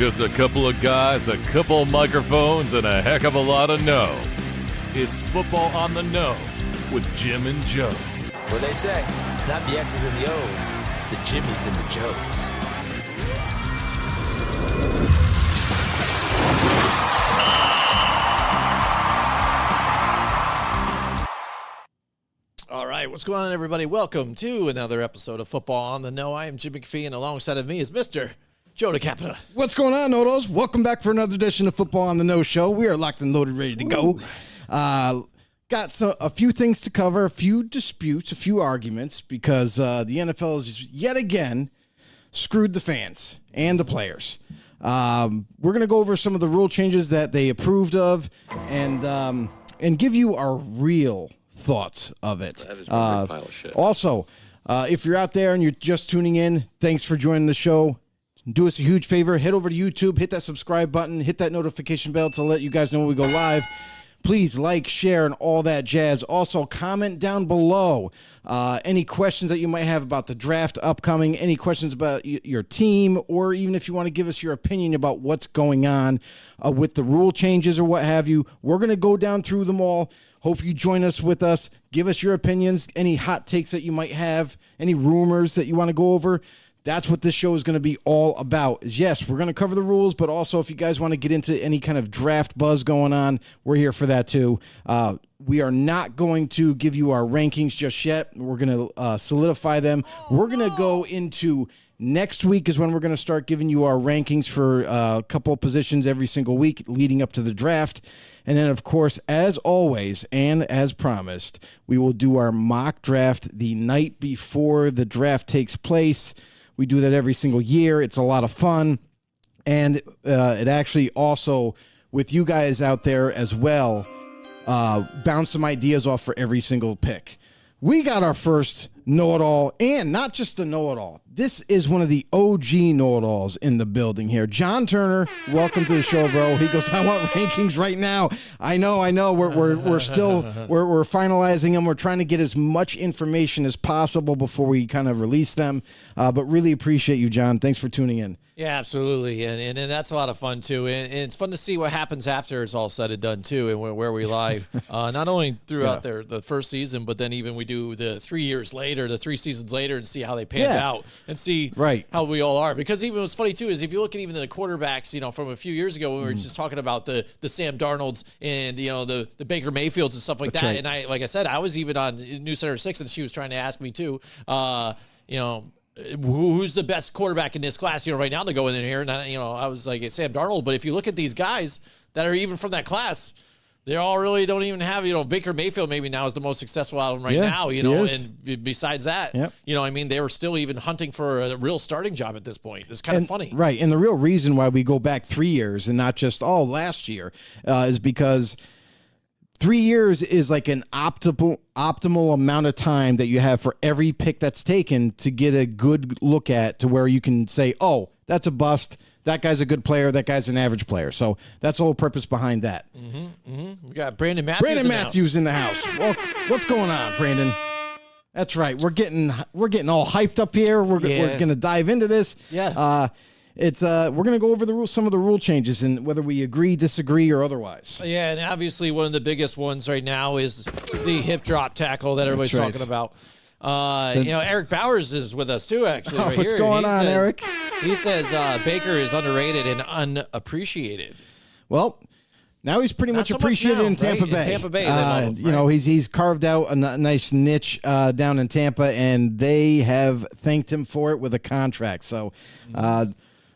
Just a couple of guys, a couple of microphones, and a heck of a lot of know. It's Football on the Know with Jim and Joe. What they say, it's not the X's and the O's, it's the Jimmies and the Joes. All right, what's going on, everybody? Welcome to another episode of Football on the Know. I am Jim McPhee, and alongside of me is Mr. Joe DeCapita. What's going on, Nodos? Welcome back for another edition of Football on the Know Show. We are locked and loaded, ready to go. Got a few things to cover, a few disputes, a few arguments, because the NFL has yet again screwed the fans and the players. We're going to go over some of the rule changes that they approved of and give you our real thoughts of it. That is my pile of shit. Also, if you're out there and you're just tuning in, thanks for joining the show. Do us a huge favor. Head over to YouTube, hit that subscribe button, hit that notification bell to let you guys know when we go live. Please like, share, and all that jazz. Also, comment down below any questions that you might have about the draft upcoming, any questions about your team, or even if you want to give us your opinion about what's going on with the rule changes or what have you. We're going to go down through them all. Hope you join us with us. Give us your opinions, any hot takes that you might have, any rumors that you want to go over. That's what this show is going to be all about. Yes, we're going to cover the rules, but also if you guys want to get into any kind of draft buzz going on, we're here for that too. We are not going to give you our rankings just yet. We're going to solidify them. We're going to go into next week is when we're going to start giving you our rankings for a couple of positions every single week leading up to the draft. And then, of course, as always, and as promised, we will do our mock draft the night before the draft takes place. We do that every single year. It's a lot of fun. And it actually also, with you guys out there as well, bounce some ideas off for every single pick. We got our first know-it-all, and not just a know-it-all. This is one of the OG know-it-alls in the building here. John Turner, welcome to the show, bro. He goes, I want rankings right now. I know. We're still we're finalizing them. We're trying to get as much information as possible before we kind of release them. But really appreciate you, John. Thanks for tuning in. Yeah, absolutely, and that's a lot of fun too, and it's fun to see what happens after it's all said and done too, and where we lie. Not only throughout the first season, but then even we do the 3 years later, the 3 seasons later, and see how they panned out, and see how we all are. Because even what's funny too is if you look at even the quarterbacks, from a few years ago when we were just talking about the Sam Darnolds and the Baker Mayfields and stuff like That's that, right. and I said, I was even on News Center 6, and she was trying to ask me too, who's the best quarterback in this class, right now to go in here. And I was like, it's Sam Darnold. But if you look at these guys that are even from that class, they all really don't even have, Baker Mayfield maybe now is the most successful out of them now, and besides that, they were still even hunting for a real starting job at this point. It's kind of funny. Right. And the real reason why we go back 3 years and not just, last year is because 3 years is like an optimal amount of time that you have for every pick that's taken to get a good look at to where you can say, oh, that's a bust. That guy's a good player. That guy's an average player. So that's the whole purpose behiund that. We got Brandon Matthews in the house. Well, what's going on, Brandon? That's right. We're getting all hyped up here. We're going to dive into this. Yeah. We're going to go over some of the rule changes and whether we agree, disagree, or otherwise. Yeah, and obviously one of the biggest ones right now is the hip drop tackle that everybody's talking about. Eric Bowers is with us too, actually. Right what's here. going on, Eric? He says Baker is underrated and unappreciated. Well, now he's pretty much so much appreciated now, in Tampa right? Bay. In Tampa Bay, they love him, he's carved out a nice niche down in Tampa, and they have thanked him for it with a contract. So,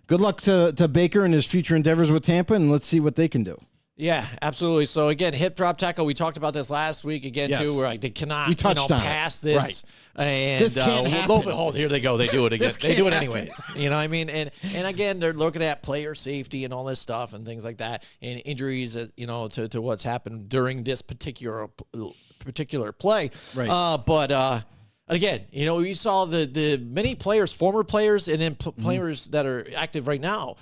good luck to Baker and his future endeavors with Tampa, and let's see what they can do. Yeah, absolutely. So again, hip drop tackle. We talked about this last week again too. Where they cannot pass this, and this can't happen. Here they go. They do it again. They do it happen. anyways. You know what I mean? And again, they're looking at player safety and all this stuff and things like that, and injuries. To what's happened during this particular play. Right. But Again, you saw the many players, former players, and then players that are active right now,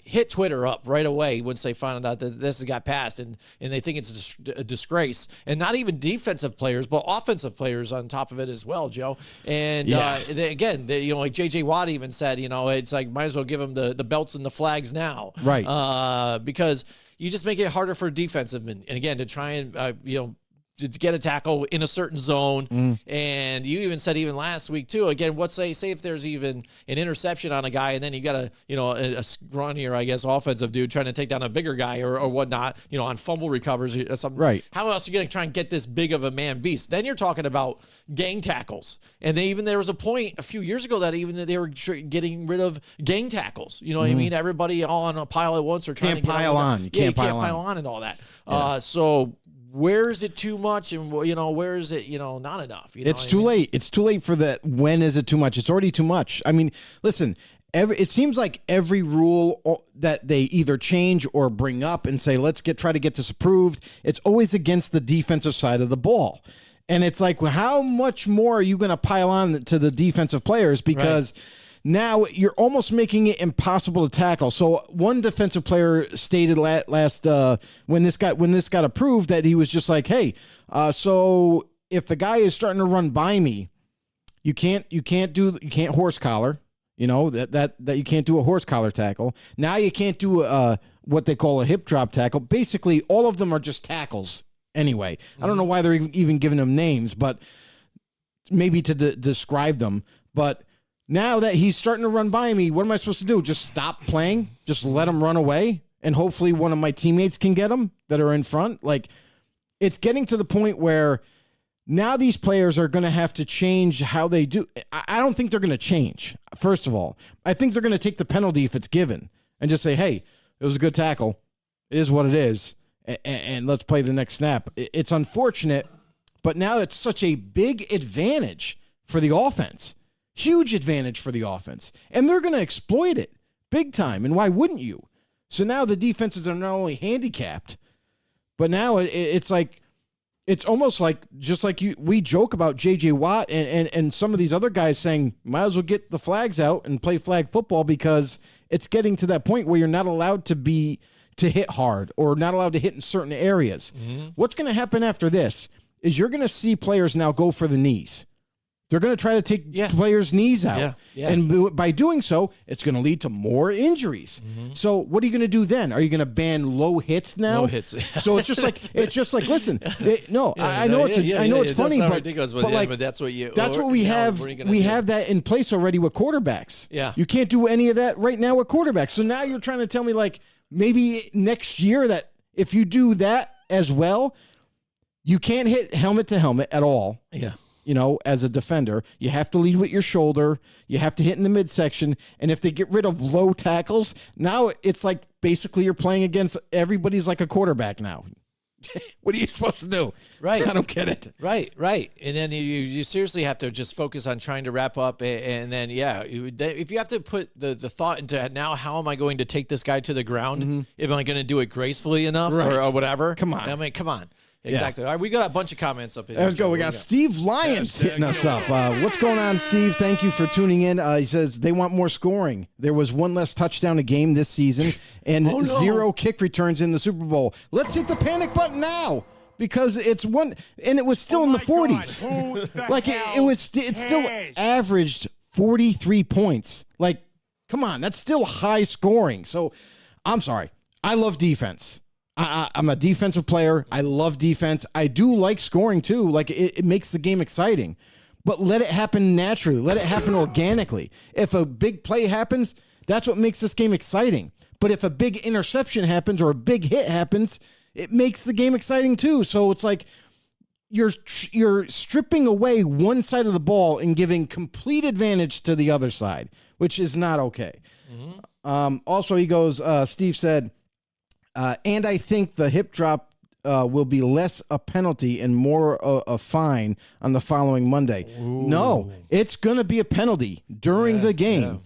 hit Twitter up right away once they found out that this got passed, and they think it's a disgrace. And not even defensive players, but offensive players on top of it as well, Joe. And like J.J. Watt even said, it's like might as well give them the belts and the flags now, Right? Because you just make it harder for defensive men, and again to try and to get a tackle in a certain zone. And you even said even last week too, again, say if there's even an interception on a guy and then you got a scrawnier, I guess, offensive dude trying to take down a bigger guy or whatnot, on fumble recovers or something. Right. How else are you going to try and get this big of a man beast? Then you're talking about gang tackles. And there was a point a few years ago that they were getting rid of gang tackles. You know what I mean? Everybody all on a pile at once or trying to pile on. You can't pile on and all that. So where is it too much, and where is it not enough? It's too late. It's too late for that. When is it too much? It's already too much. I mean, listen. It seems like every rule that they either change or bring up and say, let's try to get this approved, it's always against the defensive side of the ball. And it's like, well, how much more are you going to pile on to the defensive players? Because now you're almost making it impossible to tackle. So one defensive player stated last when this got approved that he was just like, hey, so if the guy is starting to run by me, you can't horse collar. That you can't do a horse collar tackle. Now you can't do what they call a hip drop tackle. Basically, all of them are just tackles anyway. I don't know why they're even giving them names, but maybe to describe them. But now that he's starting to run by me, what am I supposed to do? Just stop playing? Just let him run away? And hopefully one of my teammates can get him that are in front? Like, it's getting to the point where now these players are going to have to change how they do. I don't think they're going to change, first of all. I think they're going to take the penalty if it's given and just say, hey, it was a good tackle. It is what it is. And let's play the next snap. It's unfortunate, but now it's such a big advantage for the offense. Huge advantage for the offense. And they're going to exploit it big time. And why wouldn't you? So now the defenses are not only handicapped, but now it's like, it's almost like, just like we joke about J.J. Watt and some of these other guys saying, might as well get the flags out and play flag football, because it's getting to that point where you're not allowed to hit hard or not allowed to hit in certain areas. What's going to happen after this is you're going to see players now go for the knees. They're going to try to take players' knees out. And by doing so, it's going to lead to more injuries. So what are you going to do then? Are you going to ban low hits now? Low hits. So it's just like, listen, I know it's funny, but that's what we have. We have that in place already with quarterbacks. Yeah. You can't do any of that right now with quarterbacks. So now you're trying to tell me, like, maybe next year that if you do that as well, you can't hit helmet to helmet at all. Yeah. As a defender, you have to lead with your shoulder. You have to hit in the midsection. And if they get rid of low tackles, now it's like basically you're playing against everybody's like a quarterback now. What are you supposed to do? Right. I don't get it. Right. And then you seriously have to just focus on trying to wrap up. And then, if you have to put the thought into now, how am I going to take this guy to the ground? Am I going to do it gracefully enough or whatever? Come on. I mean, come on. Exactly. All right, we got a bunch of comments up here. Let's go. We got Steve Lyons hitting us up. What's going on, Steve? Thank you for tuning in. He says they want more scoring. There was one less touchdown a game this season and 0 kick returns in the Super Bowl. Let's hit the panic button now, because it's one, and it was still in the 40s. Like it still averaged 43 points. Like, come on, that's still high scoring. So I'm sorry. I love defense. I'm a defensive player. I love defense. I do like scoring too. Like it makes the game exciting, but let it happen naturally. Let it happen organically. If a big play happens, that's what makes this game exciting. But if a big interception happens or a big hit happens, it makes the game exciting too. So it's like you're stripping away one side of the ball and giving complete advantage to the other side, which is not okay. Also, he goes, Steve said, and I think the hip drop will be less a penalty and more a fine on the following Monday. Ooh. No, it's going to be a penalty during the game. Yeah.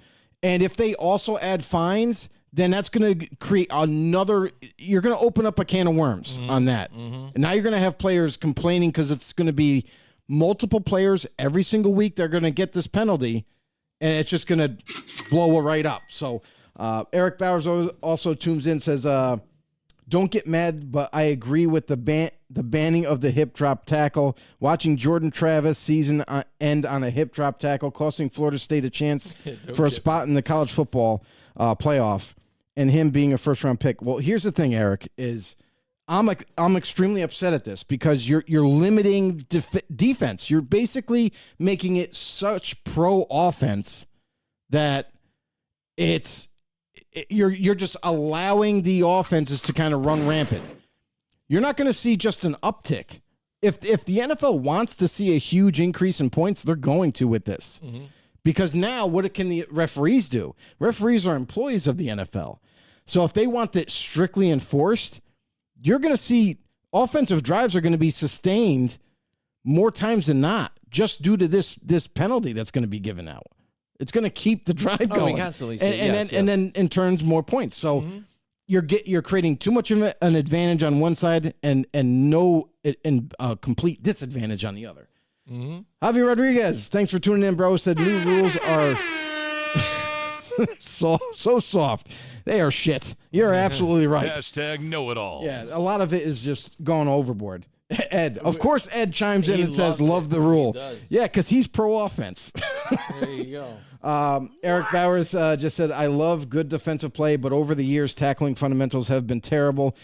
And if they also add fines, then that's going to create another – you're going to open up a can of worms on that. And now you're going to have players complaining because it's going to be multiple players every single week. They're going to get this penalty, and it's just going to blow it right up. So Eric Bowers also tunes in, says, don't get mad, but I agree with the banning of the hip drop tackle. Watching Jordan Travis season end on a hip drop tackle, costing Florida State a chance for a spot in the college football playoff, and him being a first-round pick. Well, here's the thing, Eric, is I'm extremely upset at this because you're limiting defense. You're basically making it such pro offense that you're just allowing the offenses to kind of run rampant. You're not going to see just an uptick. If the NFL wants to see a huge increase in points, they're going to with this. Mm-hmm. Because now what can the referees do? Referees are employees of the NFL. So if they want it strictly enforced, you're going to see offensive drives are going to be sustained more times than not just due to this penalty that's going to be given out. It's going to keep the drive going. We constantly see and then in turns more points. So you're creating too much of an advantage on one side and a complete disadvantage on the other. Mm-hmm. Javi Rodriguez, thanks for tuning in, bro. Said new rules are so soft. They are shit. You're absolutely right. Hashtag know-it-alls. Yeah, a lot of it is just going overboard. Ed, of course, Ed chimes in and says, "Love the rule." Yeah, because he's pro offense. There you go. Eric Bowers just said, "I love good defensive play, but over the years, tackling fundamentals have been terrible."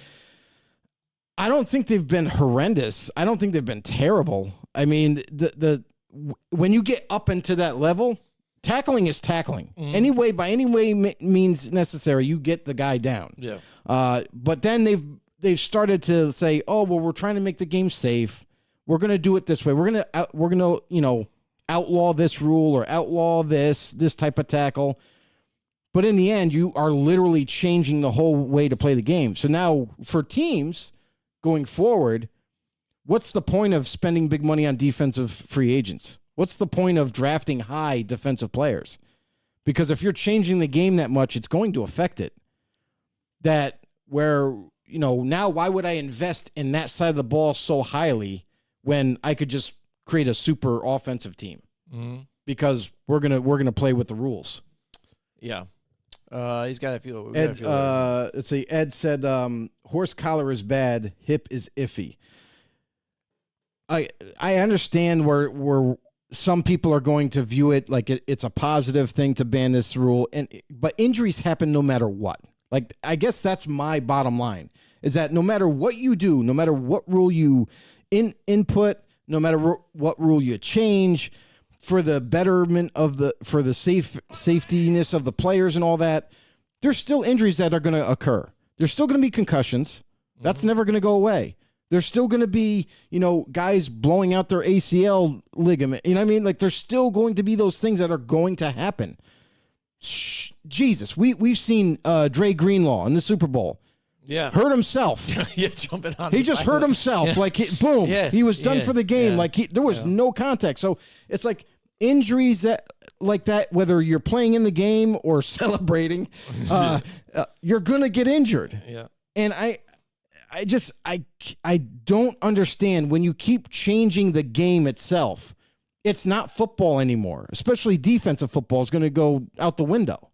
I don't think they've been horrendous. I don't think they've been terrible. I mean, when you get up into that level, tackling is tackling. Mm-hmm. By any way means necessary, you get the guy down. Yeah. But then they've started to say, "Oh, well, we're trying to make the game safe. We're going to do it this way. We're going to outlaw this rule or outlaw this type of tackle." But in the end, you are literally changing the whole way to play the game. So now for teams going forward, what's the point of spending big money on defensive free agents? What's the point of drafting high defensive players? Because if you're changing the game that much, it's going to affect it. Now why would I invest in that side of the ball so highly when I could just create a super offensive team? Mm-hmm. Because we're gonna play with the rules. Yeah. He's got to feel. Ed, let's see. Ed said, "Horse collar is bad. Hip is iffy." I understand where some people are going to view it like it's a positive thing to ban this rule, but injuries happen no matter what. Like, I guess that's my bottom line, is that no matter what you do, no matter what rule you input, no matter what rule you change for the betterment of for the safetiness of the players and all that, there's still injuries that are going to occur. There's still going to be concussions. That's never going to go away. There's still going to be, guys blowing out their ACL ligament. You know what I mean? Like, there's still going to be those things that are going to happen. Jesus, we've seen Dre Greenlaw in the Super Bowl. Yeah, hurt himself. Yeah, jumping on. He just hurt himself. Yeah. Like, boom. Yeah. He was done for the game. Yeah. Like, there was no contact. So it's like injuries that whether you're playing in the game or celebrating, you're gonna get injured. Yeah, and I don't understand when you keep changing the game itself. It's not football anymore, especially defensive football is going to go out the window.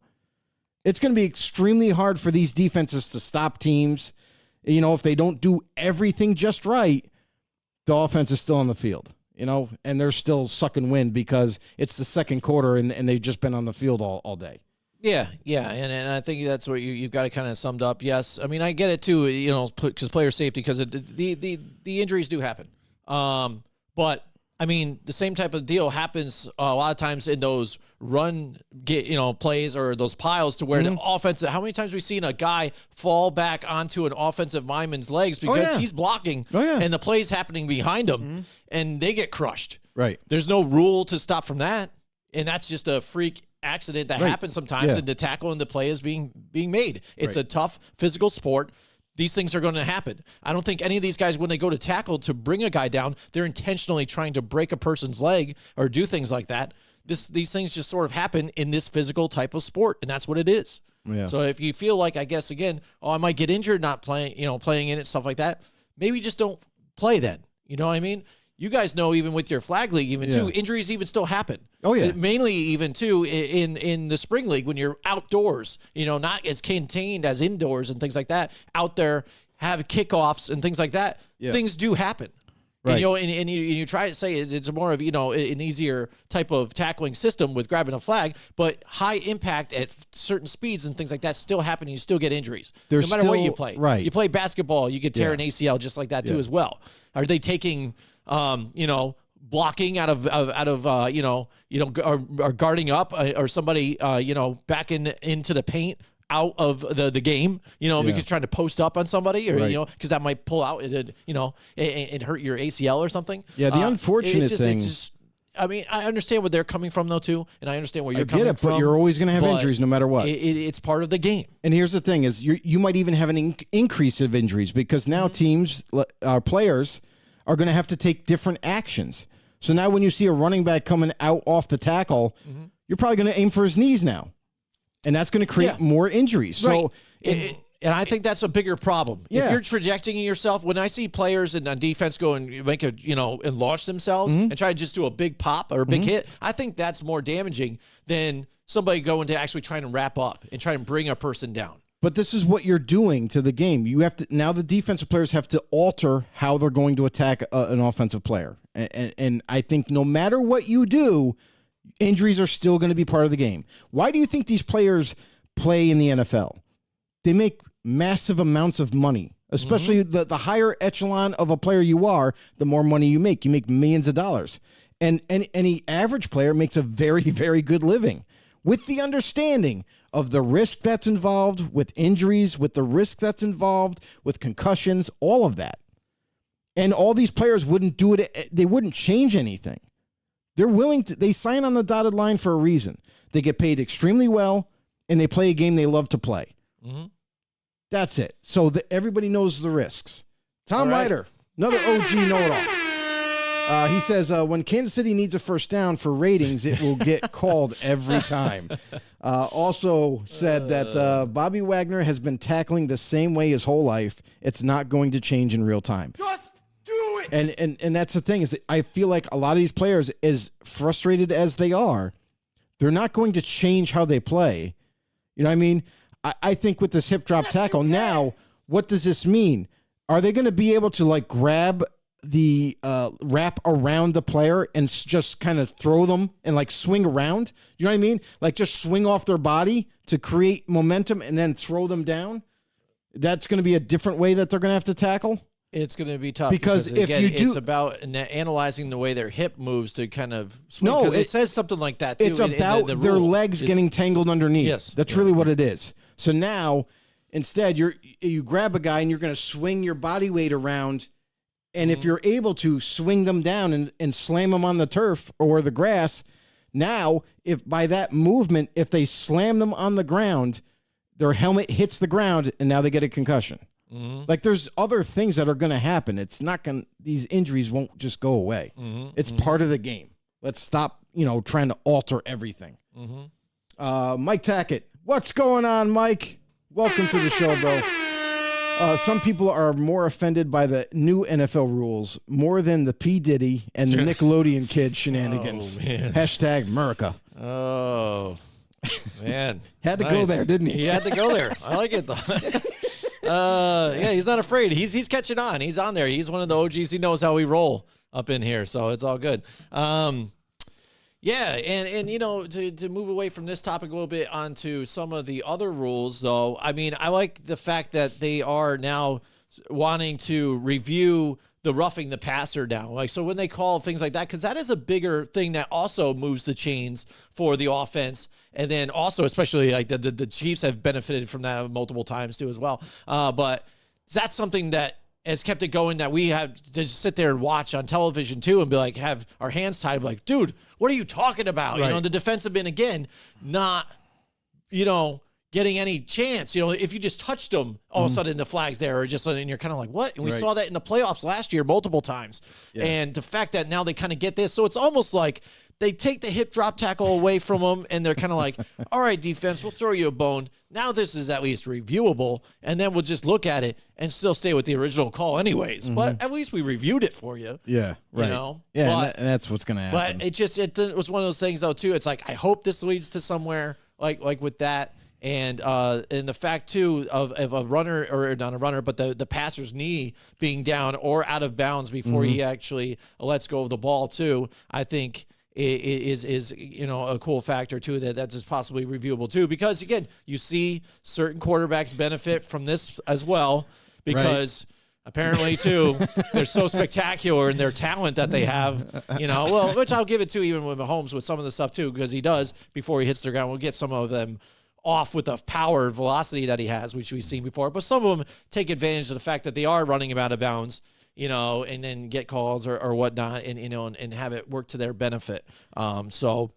It's going to be extremely hard for these defenses to stop teams. If they don't do everything just right, the offense is still on the field, and they're still sucking wind because it's the second quarter and they've just been on the field all day. Yeah, and I think that's what you've got to kind of summed up. Yes, I mean, I get it too, because player safety, because the injuries do happen. But I mean, the same type of deal happens a lot of times in those plays or those piles to where the offense. How many times have we seen a guy fall back onto an offensive lineman's legs because he's blocking, and the play's happening behind him, and they get crushed. Right. There's no rule to stop from that, and that's just a freak accident that happens sometimes, and the tackle and the play is being made. It's a tough physical sport. These things are going to happen. I don't think any of these guys, when they go to tackle to bring a guy down, they're intentionally trying to break a person's leg or do things like that. These things just sort of happen in this physical type of sport, and that's what it is. Yeah. So if you feel like, I guess, again, I might get injured not playing, playing in it, stuff like that, maybe just don't play then. You know what I mean? you guys know, even with your flag league, even too, Yeah. injuries even still happen. Oh, yeah. Mainly even too in the spring league when you're outdoors, not as contained as indoors and things like that. Out there, have kickoffs and things like that. Yeah. Things do happen. Right. And you try to say it's more of, an easier type of tackling system with grabbing a flag, but high impact at certain speeds and things like that still happen. And you still get injuries. There's no matter what you still- play. right. You play basketball, you could tear an ACL just like that too as well. Are they taking, blocking out of or guarding up or somebody, back into the paint out of the game, because trying to post up on somebody or, Right. because that might pull out and hurt your ACL or something. Yeah, the unfortunate thing- It's just, I mean, I understand where they're coming from though too, and I understand where you're I get coming it, from. but you're always going to have but injuries no matter what. It's part of the game. And here's the thing: is you might even have an increase of injuries because now teams, players, are going to have to take different actions. So now, when you see a running back coming out off the tackle, you're probably going to aim for his knees now, and that's going to create more injuries. So, Right. And I think that's a bigger problem. Yeah. If you're trajecting yourself, when I see players on defense go and make and launch themselves and try to just do a big pop or a big hit, I think that's more damaging than somebody going to actually trying to wrap up and try and bring a person down. but this is what you're doing to the game. You have to now. The defensive players have to alter how they're going to attack an offensive player, and I think no matter what you do, injuries are still going to be part of the game. Why do you think these players play in the NFL? They make massive amounts of money, especially the higher echelon of a player you are, the more money you make. You make millions of dollars. And any average player makes a very, very good living with the understanding of the risk that's involved with injuries, with the risk that's involved with concussions, all of that. And all these players wouldn't do it. They wouldn't change anything. They're willing to, they sign on the dotted line for a reason. They get paid extremely well and they play a game they love to play. That's it. So everybody knows the risks. Tom All right. Ryder, another OG know-it-all. He says, when Kansas City needs a first down for ratings, it will get called every time. Also said that Bobby Wagner has been tackling the same way his whole life. It's not going to change in real time. Just do it. And that's the thing is that I feel like a lot of these players, as frustrated as they are, they're not going to change how they play. You know what I mean? I think with this hip drop tackle now, what does this mean? Are they going to be able to like grab the wrap around the player and just kind of throw them and like swing around? You know what I mean? Like just swing off their body to create momentum and then throw them down? That's going to be a different way that they're going to have to tackle? It's going to be tough Because if again, you do- it's about analyzing the way their hip moves to kind of swing. No, 'Cause it it says something like that too. It's in about the their rule. legs It's- getting tangled underneath. Yes. That's really what it is. So now, instead, you grab a guy and you're going to swing your body weight around, and if you're able to swing them down and slam them on the turf or the grass, now, if by that movement, if they slam them on the ground, their helmet hits the ground, and now they get a concussion. Like there's other things that are going to happen. It's not going. These injuries won't just go away. It's part of the game. Let's stop, trying to alter everything. Mike Tackett, what's going on, Mike? Welcome to the show, bro. Some people are more offended by the new NFL rules more than the P. Diddy and the Nickelodeon kid shenanigans. Oh, man. Hashtag America. Oh, man. Had to go there, didn't he? He had to go there. I like it, though. Yeah, he's not afraid. He's catching on. He's on there. He's one of the OGs. He knows how we roll up in here, so it's all good. Yeah, and to move away from this topic a little bit onto some of the other rules, though, I mean, I like the fact that they are now wanting to review the roughing the passer down. Like, so when they call things like that, because that is a bigger thing that also moves the chains for the offense. And then also, especially like the Chiefs have benefited from that multiple times too as well. But that's something that has kept it going, that we have to just sit there and watch on television too and be like, have our hands tied, like, dude, what are you talking about? Right. The defensive end, again, not, getting any chance. If you just touched them, all of a sudden the flag's there, or just, and you're kind of like, what? And we Right. saw that in the playoffs last year multiple times. Yeah. And the fact that now they kind of get this, so it's almost like they take the hip drop tackle away from them, and they're kind of like, all right, defense, we'll throw you a bone. Now this is at least reviewable, and then we'll just look at it and still stay with the original call anyways. But at least we reviewed it for you. Yeah, right. You know? Yeah, But- and that's what's going to happen. But it was one of those things, though, too. It's like, I hope this leads to somewhere like with that. And the fact, too, of a runner, or not a runner, but the passer's knee being down or out of bounds before he actually lets go of the ball, too, I think is a cool factor, too, that is possibly reviewable, too. Because, again, you see certain quarterbacks benefit from this as well because apparently, too, they're so spectacular in their talent that they have, well, which I'll give it to even with Mahomes with some of the stuff, too, because he does, before he hits the ground, we'll get some of them off with the power and velocity that he has, which we've seen before. But some of them take advantage of the fact that they are running him out of bounds, and then get calls or whatnot, and have it work to their benefit. So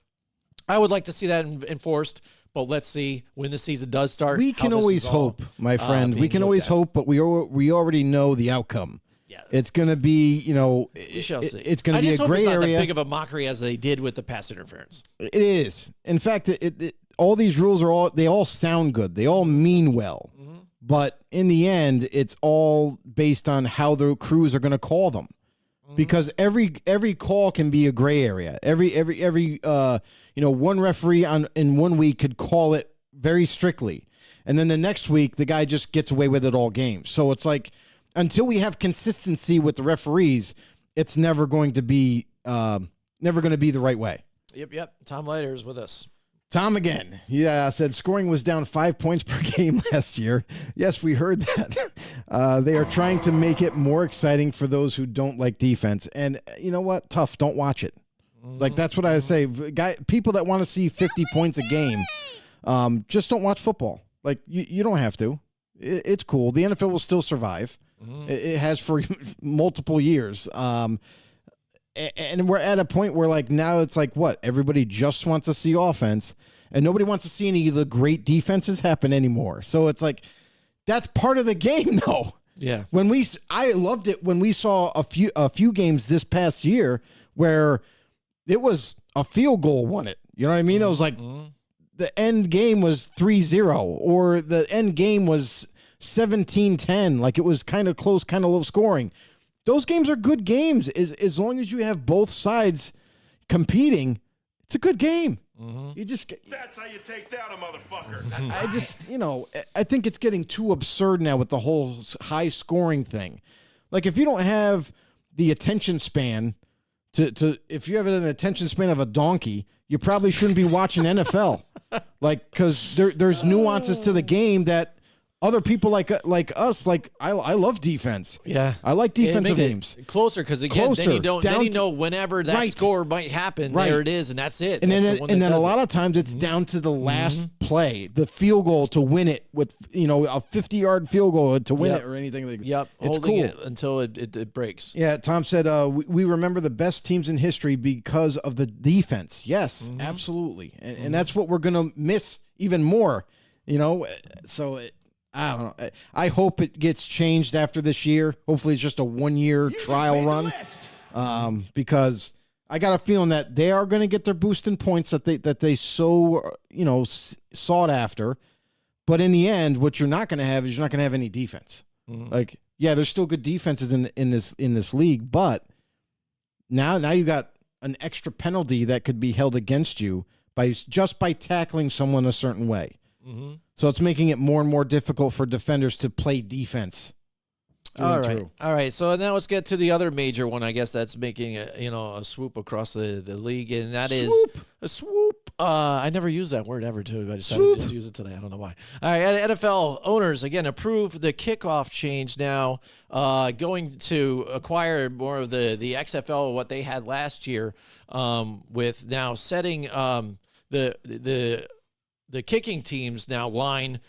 I would like to see that enforced. But let's see when the season does start. We can always hope, my friend. We can always hope, but we already know the outcome. Yeah. It's going to be, We shall see. It's going to be a I just hope gray it's not area. that big of a mockery as they did with the pass interference. It is. In fact, all these rules they all sound good. They all mean well. But in the end, it's all based on how the crews are going to call them. Because every call can be a gray area. Every one referee in 1 week could call it very strictly, and then the next week the guy just gets away with it all game. So it's like, until we have consistency with the referees, it's never going to be the right way. Yep. Tom Leiter is with us. Tom again. Yeah, said scoring was down 5 points per game last year. Yes, we heard that. They are trying to make it more exciting for those who don't like defense. And you know what? Tough. Don't watch it. Like, that's what I say. People that want to see 50 points a game, just don't watch football. Like, you don't have to. It's cool. The NFL will still survive. It has for multiple years. And we're at a point where, like, now it's like, what? Everybody just wants to see offense, and nobody wants to see any of the great defenses happen anymore. So it's like, that's part of the game, though. Yeah. I loved it when we saw a few games this past year where it was a field goal won it. You know what I mean? It was like the end game was 3-0, or the end game was 17-10. Like, it was kind of close, kind of low scoring. Those games are good games. As long as you have both sides competing, it's a good game. You just That's how you take down a motherfucker. I think it's getting too absurd now with the whole high scoring thing. Like, if you don't have the attention span if you have an attention span of a donkey, you probably shouldn't be watching NFL. Like, because there's nuances to the game that other people like us, like, I love defense. Yeah, I like defensive games. Closer, because again, then you know whenever that score might happen, there it is, and that's it. And then a lot of times it's down to the last play, the field goal to win it with a 50-yard field goal to win it or anything. Yep, it's holding cool it until it breaks. Yeah, Tom said we remember the best teams in history because of the defense. Yes, absolutely, and that's what we're gonna miss even more. So. I don't know. I hope it gets changed after this year. Hopefully, it's just a 1-year trial run. Because I got a feeling that they are going to get their boost in points that they so sought after. But in the end, what you're not going to have is you're not going to have any defense. Like, yeah, there's still good defenses in this league, but now you got an extra penalty that could be held against you by tackling someone a certain way. So it's making it more and more difficult for defenders to play defense. All right. So now let's get to the other major one, I guess, that's making a swoop across the league, and that is a swoop. I never used that word ever, too. I decided to just use it today. I don't know why. All right, NFL owners, again, approve the kickoff change now, going to acquire more of the XFL, what they had last year, with now setting the kicking teams now line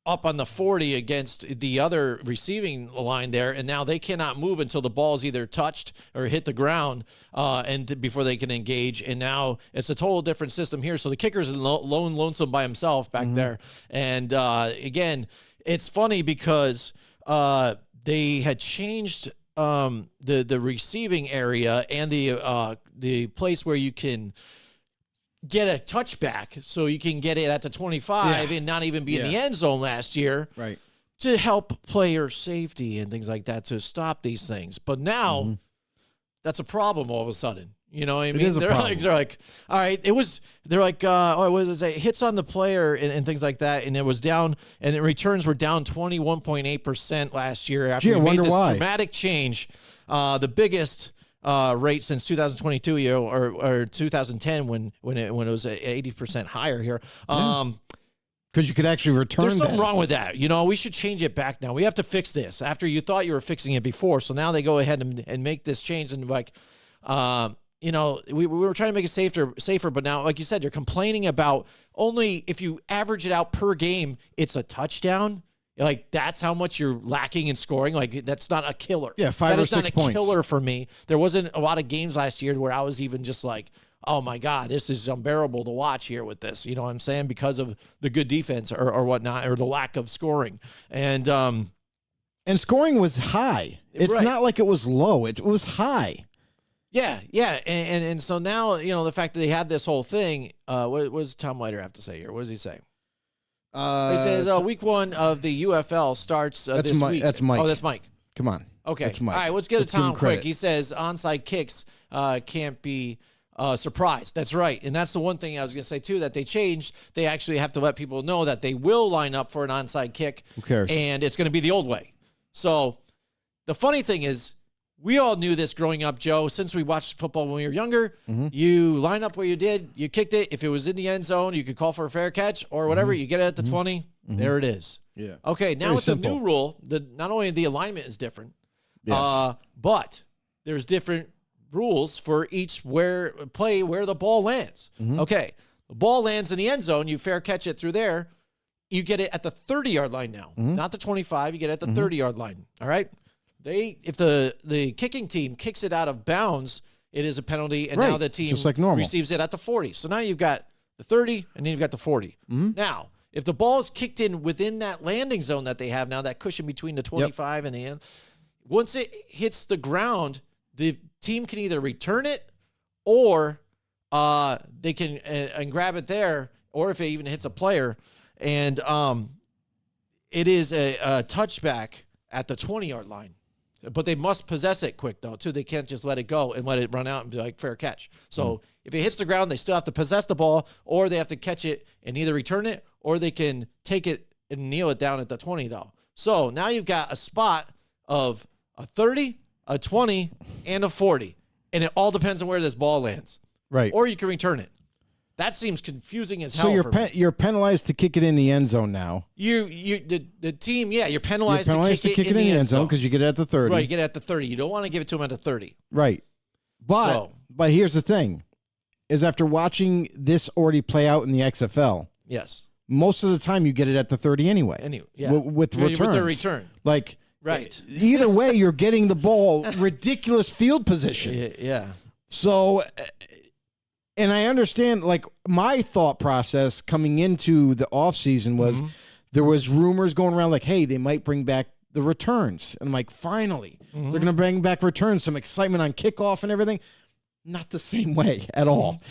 up on the 40 against the other receiving line there, and now they cannot move until the ball is either touched or hit the ground before they can engage. And now it's a total different system here. So the kicker's lonesome by himself back there. And again, it's funny because they had changed the receiving area and the place where you can get a touchback so you can get it at the 25 and not even be in the end zone last year. Right. To help player safety and things like that to stop these things. But now that's a problem all of a sudden. You know what I mean? is a problem. They're like, all right, they're like, what was it? Hits on the player and things like that. And it was down, and the returns were down 21.8% last year after we made this dramatic change. The biggest rate since 2022 or 2010 when it was 80% higher here. Because you could actually return. There's something wrong with that. You know, we should change it back now. We have to fix this after you thought you were fixing it before. So now they go ahead and make this change. And like, you know, we were trying to make it safer. But now, like you said, you're complaining about only if you average it out per game, it's a touchdown. Like, that's how much you're lacking in scoring. Like, that's not a killer. Yeah, 5 or 6 points. That is not a killer for me. There wasn't a lot of games last year where I was even just like, oh my God, this is unbearable to watch here with this. You know what I'm saying? Because of the good defense or whatnot, or the lack of scoring. And scoring was high. It's not like it was low. It was high. Yeah. And so now, you know, the fact that they had this whole thing, what does Tom Leiter have to say here? What does he say? He says week 1 of the UFL starts this week. That's Mike. Oh, that's Mike. Come on. Okay. That's Mike. All right, let's get to Tom quick. He says onside kicks can't be surprised. That's right. And that's the one thing I was going to say, too, that they changed. They actually have to let people know that they will line up for an onside kick. Who cares? And it's going to be the old way. So the funny thing is, we all knew this growing up, Joe, since we watched football when we were younger. You line up where you did, you kicked it. If it was in the end zone, you could call for a fair catch or whatever. You get it at the 20. There it is. Yeah. Okay, now with the new rule, not only the alignment is different, but there's different rules for each play where the ball lands. Okay, the ball lands in the end zone, you fair catch it through there, you get it at the 30-yard line now, not the 25, you get it at the 30-yard line, all right? If the kicking team kicks it out of bounds, it is a penalty, and now the team receives it at the 40. So now you've got the 30, and then you've got the 40. Now, if the ball is kicked in within that landing zone that they have now, that cushion between the 25 and the end, once it hits the ground, the team can either return it or they can and grab it there, or if it even hits a player. And it is a touchback at the 20-yard line. But they must possess it quick, though, too. They can't just let it go and let it run out and be like, fair catch. So if it hits the ground, they still have to possess the ball, or they have to catch it and either return it, or they can take it and kneel it down at the 20, though. So now you've got a spot of a 30, a 20, and a 40. And it all depends on where this ball lands. Right. Or you can return it. That seems confusing as hell. So you're penalized to kick it in the end zone now. The team, you're penalized to kick it in the end zone because you get it at the 30. Right, you get it at the 30. You don't want to give it to them at the 30. Right. But here's the thing, is after watching this already play out in the XFL, yes, most of the time you get it at the 30 anyway. With returns. With the return. Like, right. Either way, you're getting the ball ridiculous field position. Yeah. So, and I understand, like, my thought process coming into the offseason was there was rumors going around like, hey, they might bring back the returns. And I'm like, finally, they're going to bring back returns, some excitement on kickoff and everything. Not the same way at all.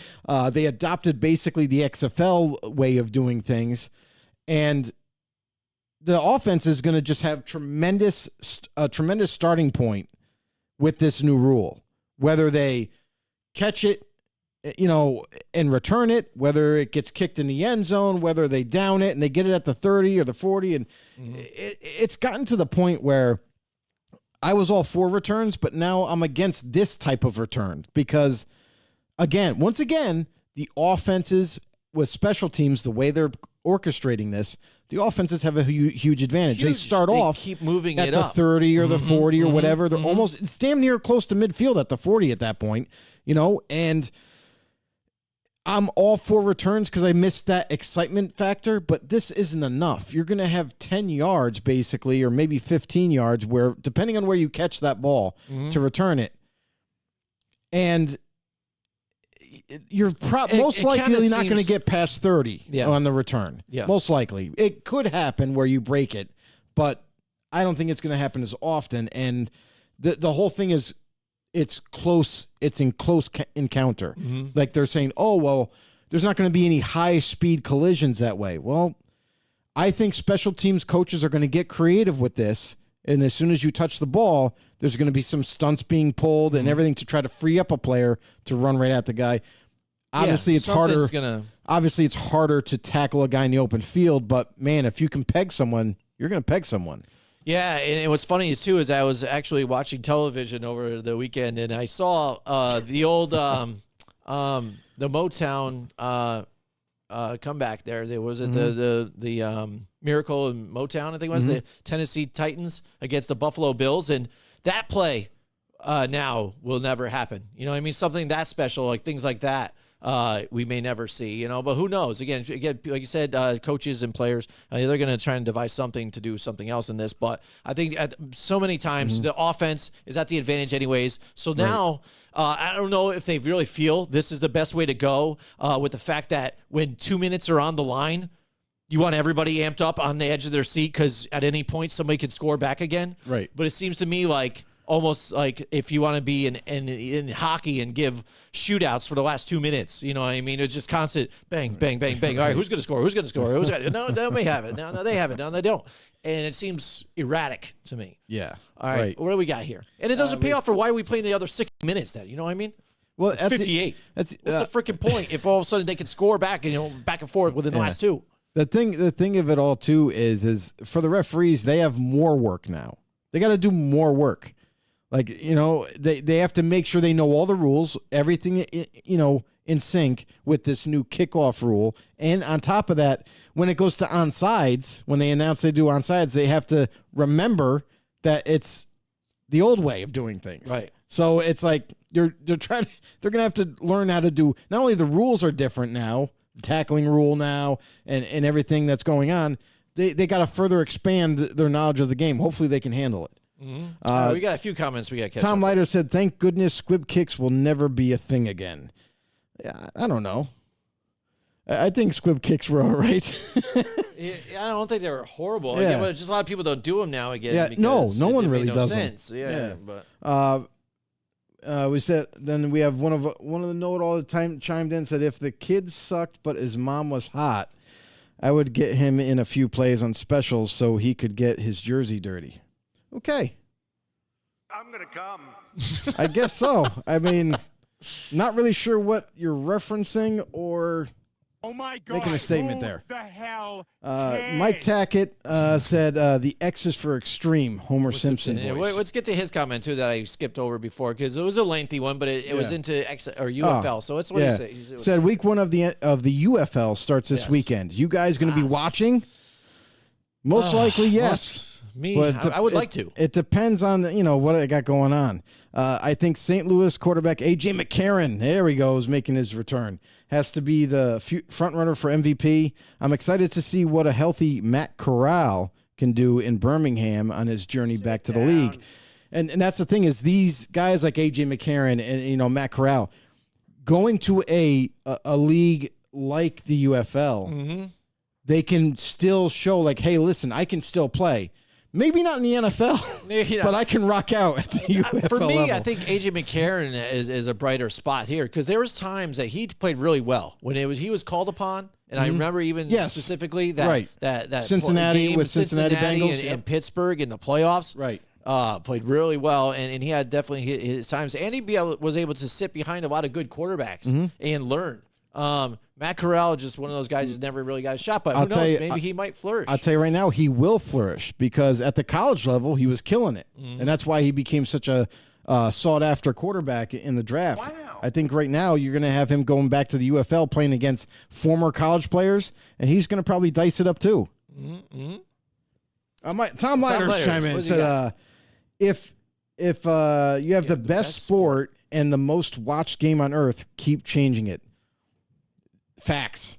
They adopted basically the XFL way of doing things. And the offense is going to just have tremendous starting point with this new rule. Whether they catch it, and return it, whether it gets kicked in the end zone, whether they down it and they get it at the 30 or the 40. And it's gotten to the point where I was all for returns, but now I'm against this type of return because, once again, the offenses with special teams, the way they're orchestrating this, the offenses have a huge advantage. They start off keep moving at it the up. 30 or the 40 or whatever. They're almost, it's damn near close to midfield at the 40 at that point, and I'm all for returns because I missed that excitement factor, but this isn't enough. You're going to have 10 yards basically, or maybe 15 yards where, depending on where you catch that ball to return it. And you're most likely not going to get past 30 on the return. Yeah. Most likely. It could happen where you break it, but I don't think it's going to happen as often. And the whole thing is, it's close. It's in close encounter. Like they're saying, oh, well, there's not going to be any high-speed collisions that way. Well, I think special teams coaches are going to get creative with this, and as soon as you touch the ball, there's going to be some stunts being pulled and everything to try to free up a player to run right at the guy. Obviously, it's harder. Obviously, it's harder to tackle a guy in the open field, but man, if you can peg someone, you're going to peg someone. Yeah, and what's funny is too is I was actually watching television over the weekend, and I saw the old the Motown comeback there. There was it the Miracle in Motown, I think it was the Tennessee Titans against the Buffalo Bills, and that play now will never happen. You know what I mean? Something that special, like things like that. We may never see, you know, but who knows? Again, like you said, coaches and players, they're going to try and devise something to do something else in this. But I think so many times the offense is at the advantage anyways. So now I don't know if they really feel this is the best way to go with the fact that when 2 minutes are on the line, you want everybody amped up on the edge of their seat because at any point somebody could score back again. Right. But it seems to me like almost like if you want to be in hockey and give shootouts for the last 2 minutes, you know what I mean? It's just constant bang, bang, bang, bang. All right, who's going to score? Who's going to score? No, they have it. No, they have it. No, they don't. And it seems erratic to me. Yeah. All right, what do we got here? And it doesn't pay off for why are we playing the other 60 minutes then? You know what I mean? Well, it's 58. What's the freaking point if all of a sudden they can score back and, you know, back and forth within the last two? The thing of it all, too, is for the referees, they have more work now. They got to do more work. Like, you know, they have to make sure they know all the rules, everything, you know, in sync with this new kickoff rule. And on top of that, when it goes to onsides, when they announce they do onsides, they have to remember that it's the old way of doing things. Right. So it's like they're going to have to learn how to do, not only the rules are different now, the tackling rule now, and everything that's going on, they got to further expand their knowledge of the game. Hopefully they can handle it. We got a few comments we got to catch Tom up Leiter said, thank goodness squib kicks will never be a thing again. Yeah, I don't know. I think squib kicks were all right. Yeah, I don't think they were horrible. Yeah. Again, but just a lot of people don't do them now again. Yeah, no one really does them. Sense. Yeah, but we said then we have one of the know-it all the time chimed in, said if the kid sucked but his mom was hot, I would get him in a few plays on specials so he could get his jersey dirty. Okay. I'm gonna come. I guess so. I mean, not really sure what you're referencing or Oh my God! making a statement Who there. The hell? Mike Tackett said the X is for extreme. Homer Simpson Yeah, voice. let's get to his comment too that I skipped over before because it was a lengthy one, but it was into X or UFL. So that's what he said. He said week 1 of the UFL starts this weekend. You guys going to be watching? Most likely, yes. I would like to. It depends on what I got going on. I think St. Louis quarterback AJ McCarron, there he goes, making his return. Has to be the front runner for MVP. I'm excited to see what a healthy Matt Corral can do in Birmingham on his journey back to the league. And that's the thing is these guys like AJ McCarron and Matt Corral going to a league like the UFL. They can still show like, hey, listen, I can still play. Maybe not in the NFL, but I can rock out at the UFL For me, level. I think AJ McCarron is a brighter spot here because there was times that he played really well when he was called upon, and I remember even specifically that Cincinnati game with Cincinnati Bengals and Pittsburgh in the playoffs, right? Played really well, and he had definitely his times, and was able to sit behind a lot of good quarterbacks and learn. Matt Corral, just one of those guys who's never really got a shot, but who knows? Maybe he might flourish. I'll tell you right now, he will flourish because at the college level, he was killing it. And that's why he became such a sought-after quarterback in the draft. Wow. I think right now you're going to have him going back to the UFL playing against former college players, and he's going to probably dice it up too. Tom Leiter's chime in and said, if you have the best sport and the most watched game on earth, keep changing it. Facts.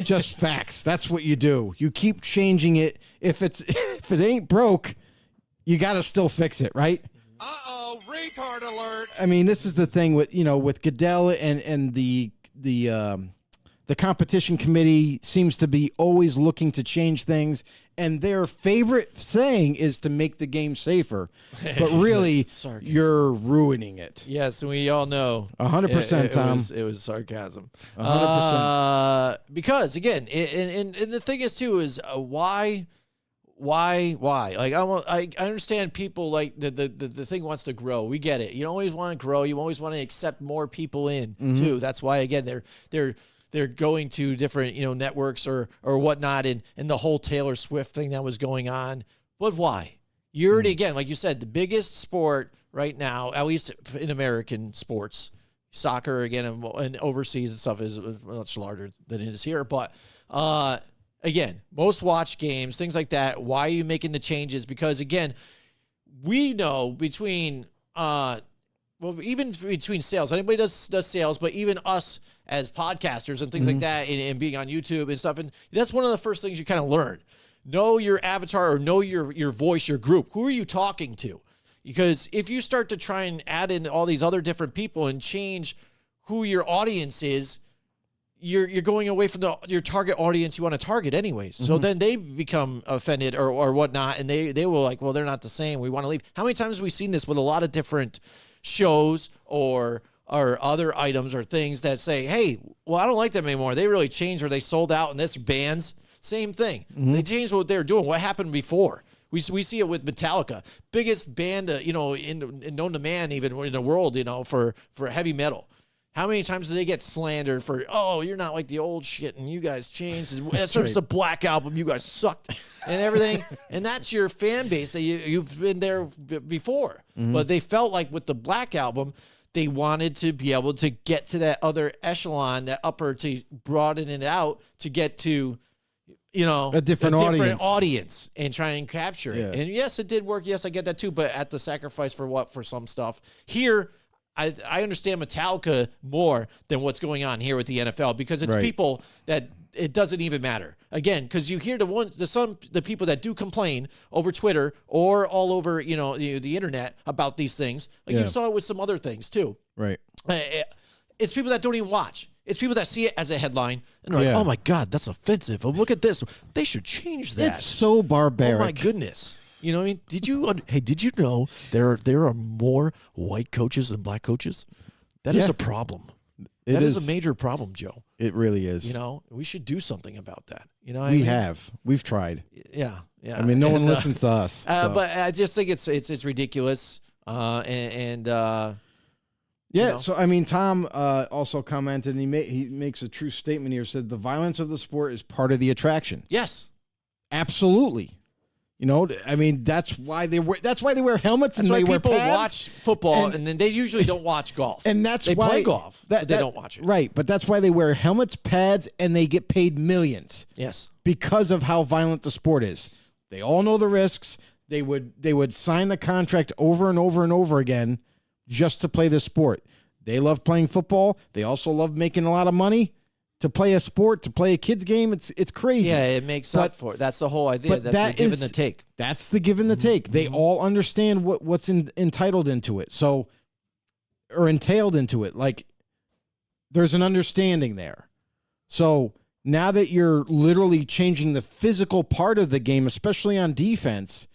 Just facts. That's what you do. You keep changing it. If it ain't broke, you got to still fix it, right? Uh-oh, retard alert. I mean, this is the thing with Goodell and the The competition committee seems to be always looking to change things, and their favorite saying is to make the game safer. But really, Sarcasm. you're ruining it. Yes, and we all know 100%, Tom. It was sarcasm. 100%. Because again, and the thing is too is why? Like I understand people like the thing wants to grow. We get it. You always want to grow. You always want to accept more people in too. That's why again they're going to different networks or whatnot, and the whole Taylor Swift thing that was going on. But why? You're already, again, like you said, the biggest sport right now, at least in American sports, soccer again and overseas and stuff is much larger than it is here. But again, most watched games, things like that. Why are you making the changes? Because again, we know between even between sales, anybody does sales, but even us as podcasters and things like that, and being on YouTube and stuff, and that's one of the first things you kind of learn. Know your avatar, or know your voice, your group. Who are you talking to? Because if you start to try and add in all these other different people and change who your audience is, you're going away from your target audience you want to target anyways. So then they become offended or whatnot, and they will like, well, they're not the same. We want to leave. How many times have we seen this with a lot of different shows or other items or things that say, hey, well, I don't like them anymore. They really changed, or they sold out, and this bands. Same thing. They changed what they're doing. What happened before? We see it with Metallica, biggest band, in known to man, even in the world, for heavy metal. How many times do they get slandered for, oh, you're not like the old shit, and you guys changed. It starts the Black Album, you guys sucked, and everything. And that's your fan base that you've been there before. But they felt like with the Black Album, they wanted to be able to get to that other echelon, that upper, to broaden it out to get to, a different audience and try and capture it. And yes, it did work. Yes, I get that too. But at the sacrifice for what? For some stuff. Here, I understand Metallica more than what's going on here with the NFL, because it's people that it doesn't even matter. Again, because you hear the people that do complain over Twitter or all over the internet about these things. Like you saw it with some other things too. Right. It's people that don't even watch. It's people that see it as a headline and they're like, oh my God, that's offensive. Oh, look at this. They should change that. It's so barbaric. Oh my goodness. You know what I mean? Did you know there are more white coaches than black coaches? That is a problem. That is a major problem, Joe. It really is. We should do something about that. We've tried. Yeah. I mean, no one listens to us. So. But I just think it's ridiculous. Yeah, so I mean, Tom also commented, and he makes a true statement here. Said the violence of the sport is part of the attraction. Yes, absolutely. I mean, that's why they wear helmets, and that's why they wear people pads. watch football, and then they usually don't watch golf. And that's they why play golf, but they don't watch it. Right, but that's why they wear helmets, pads, and they get paid millions. Yes, because of how violent the sport is. They all know the risks. They would sign the contract over and over and over again just to play this sport. They love playing football. They also love making a lot of money to play a sport, to play a kid's game. It's crazy. Yeah, it makes up for it. That's the whole idea. That's the give and the take. That's the give and the take. They all understand what's entitled into it. So, or entailed into it. Like, there's an understanding there. So now that you're literally changing the physical part of the game, especially on defense,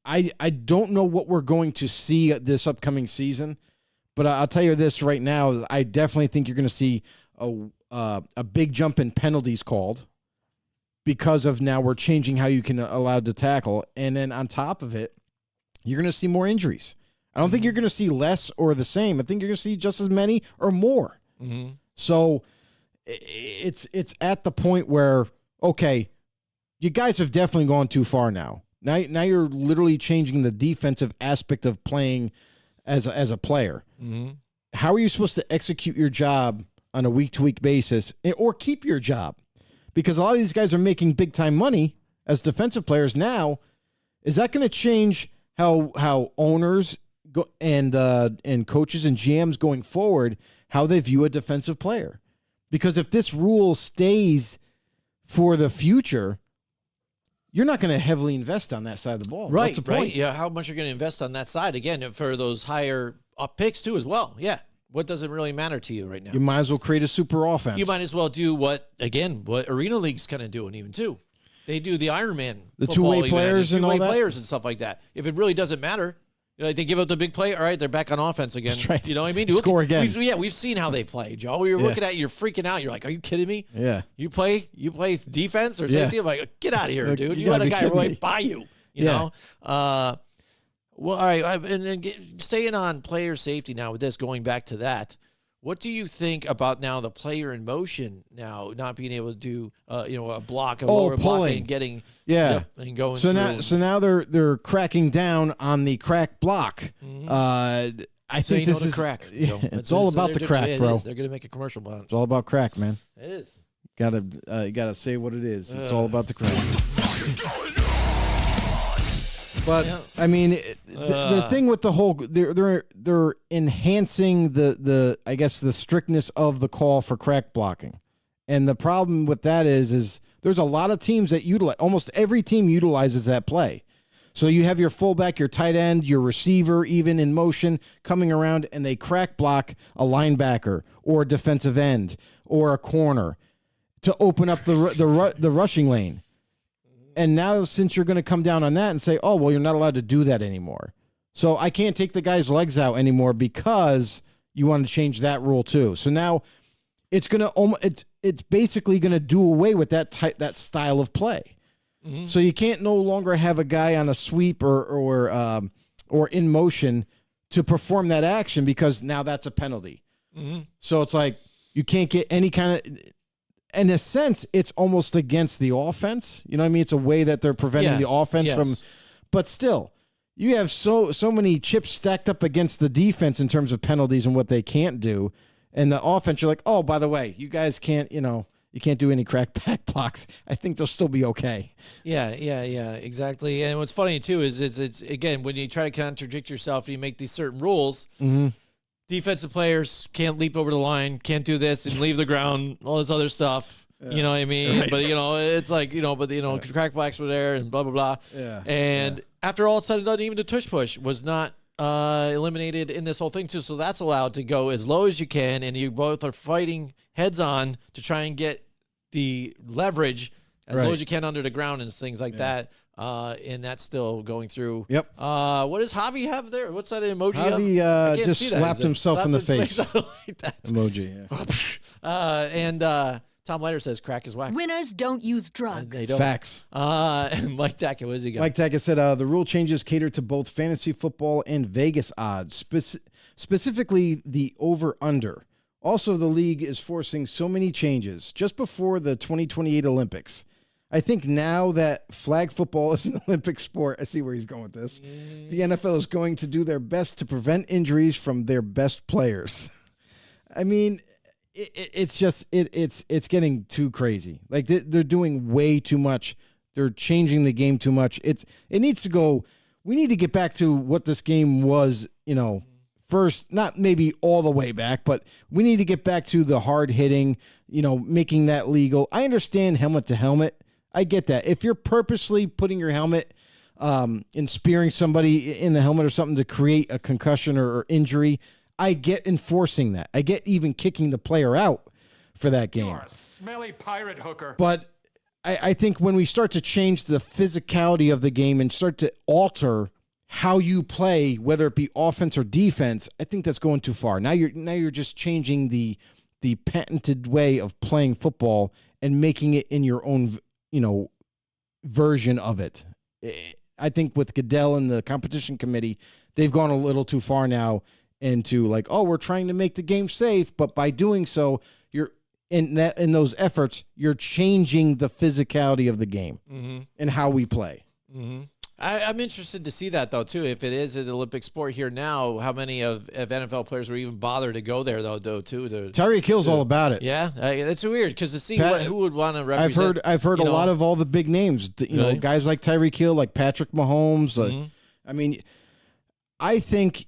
I don't know what we're going to see this upcoming season, but I'll tell you this right now. I definitely think you're going to see a big jump in penalties called because of now we're changing how you can allowed to tackle. And then on top of it, you're going to see more injuries. I don't think you're going to see less or the same. I think you're going to see just as many or more. So it's at the point where, okay, you guys have definitely gone too far now. Now you're literally changing the defensive aspect of playing as a player. How are you supposed to execute your job on a week-to-week basis or keep your job? Because a lot of these guys are making big-time money as defensive players now. Is that going to change how owners and coaches and GMs going forward, how they view a defensive player? Because if this rule stays for the future, you're not going to heavily invest on that side of the ball. Right, What's the point? right. Yeah, how much you're going to invest on that side, again, for those higher up picks too as well. Yeah. what doesn't really matter to you right now? You might as well create a super offense. You might as well do what Arena League's kind of doing even too. They do the Ironman, The football two-way even, players and all two-way that? players and stuff like that. If it really doesn't matter, they give up the big play. All right, they're back on offense again. That's right. You know what I mean? Score again. We've seen how they play, Joe. You're looking at, you're freaking out. You're like, are you kidding me? Yeah. You play defense or Yeah. safety? I'm like, get out of here, Like, dude. you You let gotta a be guy kidding right me. by you. You Yeah. know. Well, all right, staying on player safety now with this, going back to that. What do you think about now the player in motion now not being able to do a block, a lower block, pulling. and getting and going So through? now they're cracking down on the crack block. I Say think no this to is crack. Yeah, Joe. it's all about the crack, it bro. is. They're gonna make a commercial about it. It's all about crack, man. It is. You gotta say what it is. It's all about the crack. But Yeah. I mean, the thing with the whole they're enhancing the I guess the strictness of the call for crack blocking, and the problem with that is there's a lot of teams that utilize, almost every team utilizes that play. So you have your fullback, your tight end, your receiver, even in motion, coming around, and they crack block a linebacker or a defensive end or a corner to open up the rushing lane. And now, since you're going to come down on that and say, "Oh, well, you're not allowed to do that anymore," so I can't take the guy's legs out anymore because you want to change that rule too. So now it's gonna it's basically going to do away with that style of play. Mm-hmm. So you can't no longer have a guy on a sweep or in motion to perform that action because now that's a penalty. Mm-hmm. So it's like you can't get any kind of. In a sense, it's almost against the offense. You know what I mean? It's a way that they're preventing the offense from. But still, you have so many chips stacked up against the defense in terms of penalties and what they can't do. And the offense, you're like, oh, by the way, you guys can't, you can't do any crack back blocks. I think they'll still be okay. Yeah, exactly. And what's funny too is it's again when you try to contradict yourself and you make these certain rules. Mm-hmm. Defensive players can't leap over the line, can't do this and leave the ground, all this other stuff. You know what I mean? Right. But it's like, crack blacks were there and blah blah blah. Yeah. And after all it's said and done, even the tush push was not eliminated in this whole thing too. So that's allowed to go as low as you can, and you both are fighting heads on to try and get the leverage as low as you can under the ground and things like that. And that's still going through. Yep. What does Javi have there? What's that emoji? I Javi can't just see that. slapped Is it himself in the slapped his face. I don't like that. Emoji. Yeah. And Tom Leiter says crack is whack. Winners don't use drugs. They don't. Facts. And Mike Tackett, what does he got? Mike Tackett said the rule changes cater to both fantasy football and Vegas odds, specifically the over-under. Also, the league is forcing so many changes just before the 2028 Olympics. I think now that flag football is an Olympic sport, I see where he's going with this. The NFL is going to do their best to prevent injuries from their best players. I mean, it's getting too crazy. Like they're doing way too much. They're changing the game too much. It needs to go. We need to get back to what this game was. First, not maybe all the way back, but we need to get back to the hard hitting. Making that legal. I understand helmet to helmet. I get that. If you're purposely putting your helmet and spearing somebody in the helmet or something to create a concussion or injury, I get enforcing that. I get even kicking the player out for that game. You're a smelly pirate hooker. But I think when we start to change the physicality of the game and start to alter how you play, whether it be offense or defense, I think that's going too far. Now you're just changing the patented way of playing football and making it in your own version of it. I think with Goodell and the competition committee, they've gone a little too far now into like, oh, we're trying to make the game safe, but by doing so, you're in those efforts, you're changing the physicality of the game and how we play. Mm-hmm. I'm interested to see that though too. If it is an Olympic sport here now, how many of NFL players would even bother to go there though too? Tyreek Hill's all about it. Yeah, it's weird because to see who would want to represent. I've heard a lot of all the big names. Really? Guys like Tyreek Hill, like Patrick Mahomes. I mean, I think.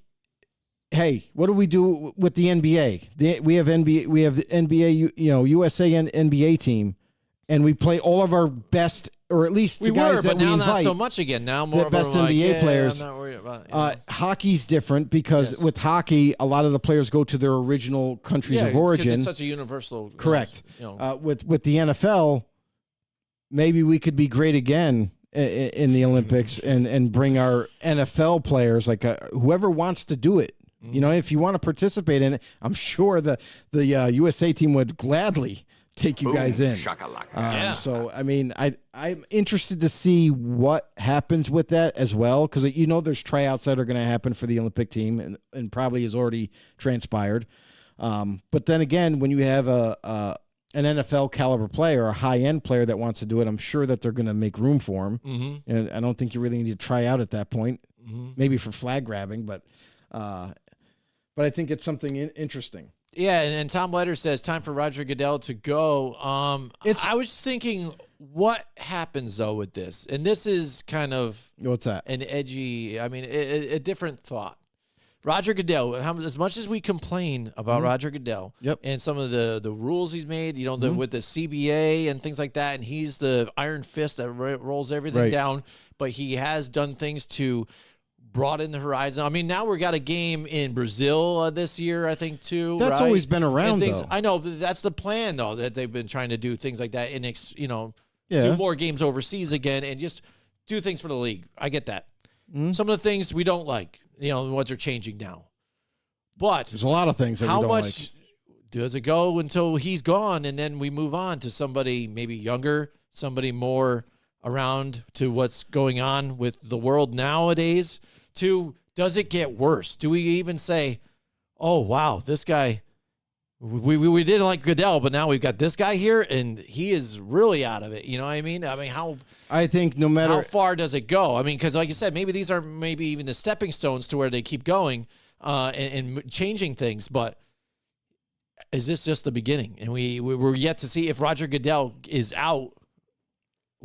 Hey, what do we do with the NBA? We have NBA. We have the NBA. USA and NBA team, and we play all of our best or at least We the guys were, that but now we not invite. so much again. Now more of best them are like, NBA yeah, players. I'm not worried about it. Hockey's different because Yes. with hockey, a lot of the players go to their original countries of origin. because it's such a universal. Correct. You know, With the NFL, maybe we could be great again in the Olympics and bring our NFL players, like whoever wants to do it. You know, if you want to participate in it, I'm sure the USA team would gladly take you guys in. Yeah. So, I mean, I'm interested to see what happens with that as well, because there's tryouts that are going to happen for the Olympic team and probably has already transpired. But then again, when you have an NFL caliber player, a high end player that wants to do it, I'm sure that they're going to make room for him. Mm-hmm. And I don't think you really need to try out at that point, maybe for flag grabbing, but I think it's something interesting. Yeah, and Tom Letter says time for Roger Goodell to go. I was thinking, what happens though with this? And this is kind of What's that? an edgy. I mean, a different thought. Roger Goodell. As much as we complain about Roger Goodell, Yep. and some of the rules he's made, with the CBA and things like that, and he's the iron fist that rolls everything Right. down. But he has done things to broaden the horizon. I mean, now we got a game in Brazil this year, I think, too. That's right? always been around, And things, though. I know but that's the plan, though, that they've been trying to do things like that and Yeah. do more games overseas again and just do things for the league. I get that. Mm-hmm. Some of the things we don't like, what they're changing now. But There's a lot of things that how we don't much like. does it go until he's gone and then we move on to somebody maybe younger, somebody more around to what's going on with the world nowadays? Does it get worse? Do we even say, oh, wow, this guy, we didn't like Goodell, but now we've got this guy here and he is really out of it. You know what I mean? I mean, I think no matter how far does it go? I mean, because like you said, maybe these are maybe even the stepping stones to where they keep going and changing things. But is this just the beginning? And we're yet to see if Roger Goodell is out.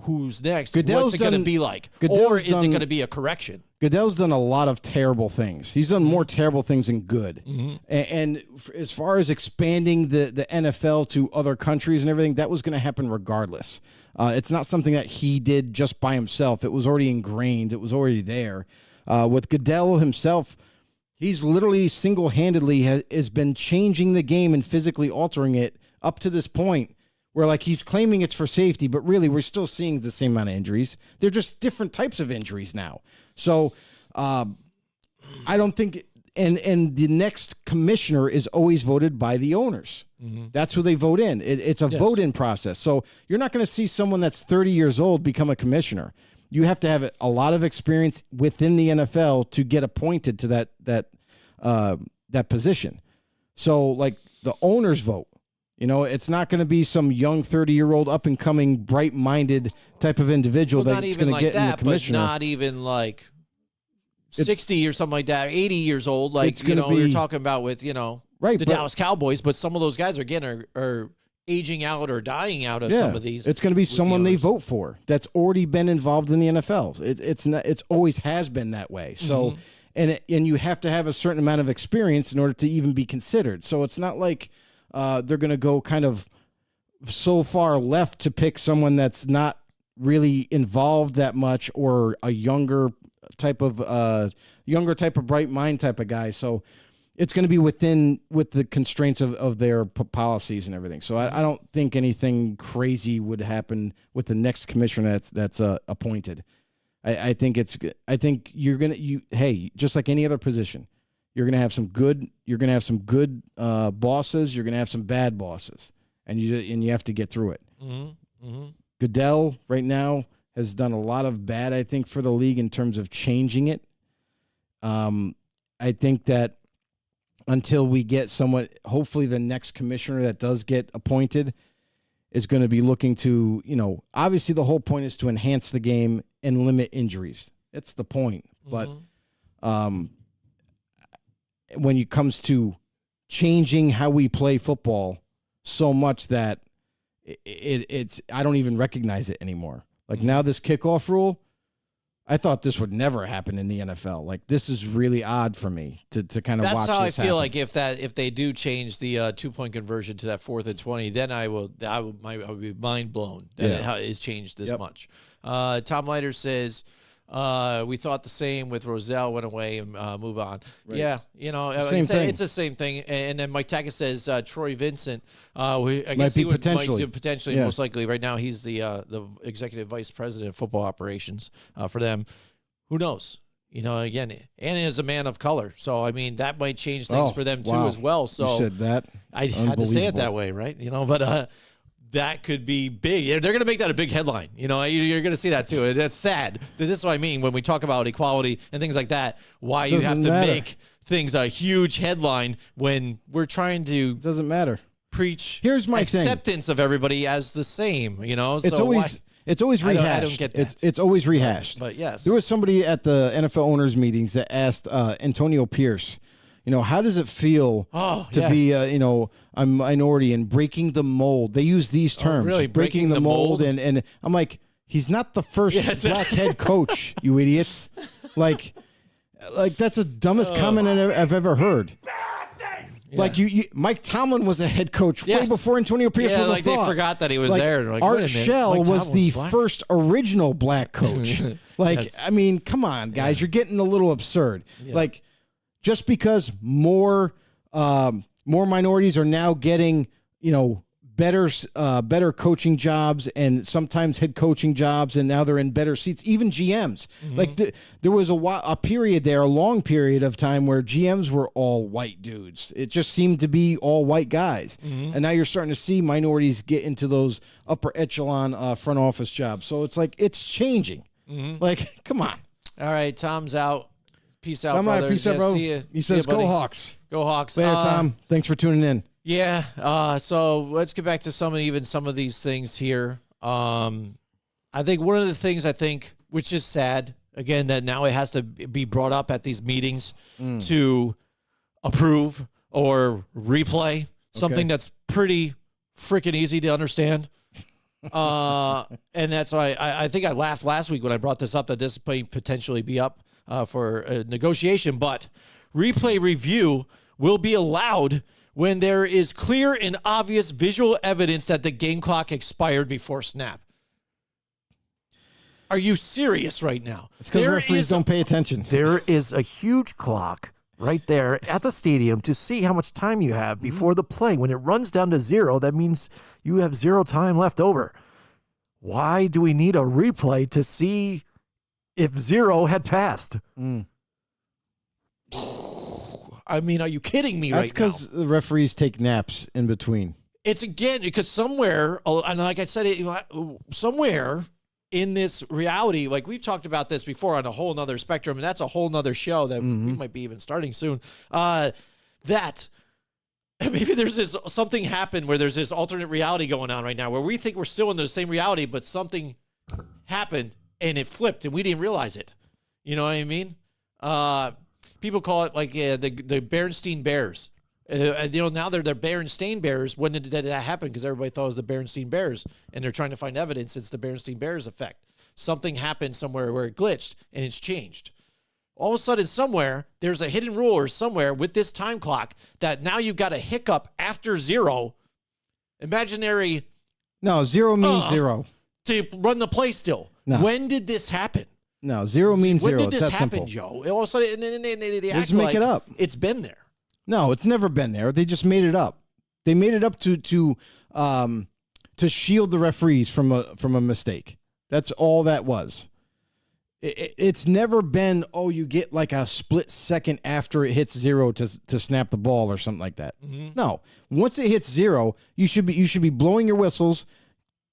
Who's next? Goodell's What's it going to done- be like? Goodell's Or is it done- going to be a correction? Goodell's done a lot of terrible things. He's done more terrible things than good. And as far as expanding the NFL to other countries and everything, that was going to happen regardless. It's not something that he did just by himself. It was already ingrained. It was already there. With Goodell himself, he's literally single-handedly has been changing the game and physically altering it up to this point where, like, he's claiming it's for safety, but really we're still seeing the same amount of injuries. They're just different types of injuries now. So I don't think and the next commissioner is always voted by the owners. That's who they vote in. It's a vote-in process. So you're not going to see someone that's 30 years old become a commissioner. You have to have a lot of experience within the NFL to get appointed to that position. So, like, the owners vote. It's not going to be some young 30-year-old up-and-coming, bright-minded type of individual Well, not that's even going to like get in the that, but commissioner. not even like 60 or something like that, 80 years old. Like, It's gonna you're be- talking about with, Right, the but- Dallas Cowboys, but some of those guys are aging out or dying out of Yeah, some of these. it's going to be with the someone they owners. vote for that's already been involved in the NFL. It's not. It's always has been that way. So, and you have to have a certain amount of experience in order to even be considered. So it's not like they're going to go kind of so far left to pick someone that's not really involved that much or a younger type of bright mind type of guy. So it's going to be with the constraints of their policies and everything. So I don't think anything crazy would happen with the next commissioner that's appointed. I think you're going to just like any other position, you're going to have some good bosses. You're going to have some bad bosses, and you have to get through it. Goodell right now has done a lot of bad, I think, for the league in terms of changing it. I think that until we get someone, hopefully the next commissioner that does get appointed is going to be looking to, obviously the whole point is to enhance the game and limit injuries. That's the point. But when it comes to changing how we play football so much that it's I don't even recognize it anymore. Like now this kickoff rule, I thought this would never happen in the NFL. Like, this is really odd for me to kind of watch this. That's how I feel happen. like if they do change the 2-point conversion to that 4th and 20, then I will be mind blown that it has changed this much. Tom Leiter says, we thought the same with Rozelle, went away and move on. Right. Yeah, it's the same thing. And then Mike Tackett says Troy Vincent, I guess he would potentially most likely. Right now, he's the executive vice president of football operations for them. Who knows? Again, and is a man of color, so I mean that might change things for them too as well. So you said that. I had to say it that way, right? But. That could be big. They're going to make that a big headline. You're going to see that too. And that's sad. This is what I mean when we talk about equality and things like that. Why you have to make things a huge headline when we're trying to doesn't matter. Preach. Here's my acceptance of everybody as the same. It's always rehashed. I don't get that. It's always rehashed. But yes, there was somebody at the NFL owners meetings that asked Antonio Pierce, how does it feel to be, a minority and breaking the mold? They use these terms, really? breaking the mold. And I'm like, he's not the first black head coach, you idiots. Like that's the dumbest comment I've ever heard. Yeah. Like Mike Tomlin was a head coach way before Antonio Pierce was a thought. They forgot that he was there. Like, Art Shell was the first original black coach. I mean, come on, guys, you're getting a little absurd. Yeah. Just because more minorities are now getting, better coaching jobs and sometimes head coaching jobs, and now they're in better seats. Even GMs, there was a period there, a long period of time where GMs were all white dudes. It just seemed to be all white guys, and now you're starting to see minorities get into those upper echelon front office jobs. So it's changing. Come on. All right, Tom's out. Peace out, brother. Brother. Peace out, bro. See you. He says, "Go Hawks." Go Hawks. Later, Tom. Thanks for tuning in. Yeah. So let's get back to some of these things here. I think one of the things which is sad, again, that now it has to be brought up at these meetings to approve or replay something that's pretty freaking easy to understand. And that's why I think I laughed last week when I brought this up, that this may potentially be up for a negotiation, but replay review will be allowed when there is clear and obvious visual evidence that the game clock expired before snap. Are you serious right now? It's because referees don't pay attention. There is a huge clock right there at the stadium to see how much time you have before the play. When it runs down to 0, that means you have 0 time left over. Why do we need a replay to see if 0 had passed? I mean, are you kidding me right now? That's because the referees take naps in between. It's, again, because somewhere, and like I said, somewhere in this reality, like we've talked about this before on a whole nother spectrum, and that's a whole nother show that we might be even starting soon, that maybe there's something happened where there's this alternate reality going on right now where we think we're still in the same reality, but something happened and it flipped and we didn't realize it. You know what I mean? People call it the Berenstein Bears. Now they're Berenstain Bears. When did that happen? Because everybody thought it was the Berenstein Bears, and they're trying to find evidence it's the Berenstein Bears effect. Something happened somewhere where it glitched, and it's changed. All of a sudden, somewhere, there's a hidden rule or somewhere with this time clock that now you've got a hiccup after 0. Imaginary. No, 0 means 0. To run the play still. No. When did this happen? No, 0 means 0. When did this simple. happen, Joe? All of a sudden, they act just make it up. It's been there. No, it's never been there. They just made it up. They made it up to shield the referees from a mistake. That's all that was. It's never been, you get like a split second after it hits 0 to snap the ball or something like that. No, once it hits 0, you should be blowing your whistles,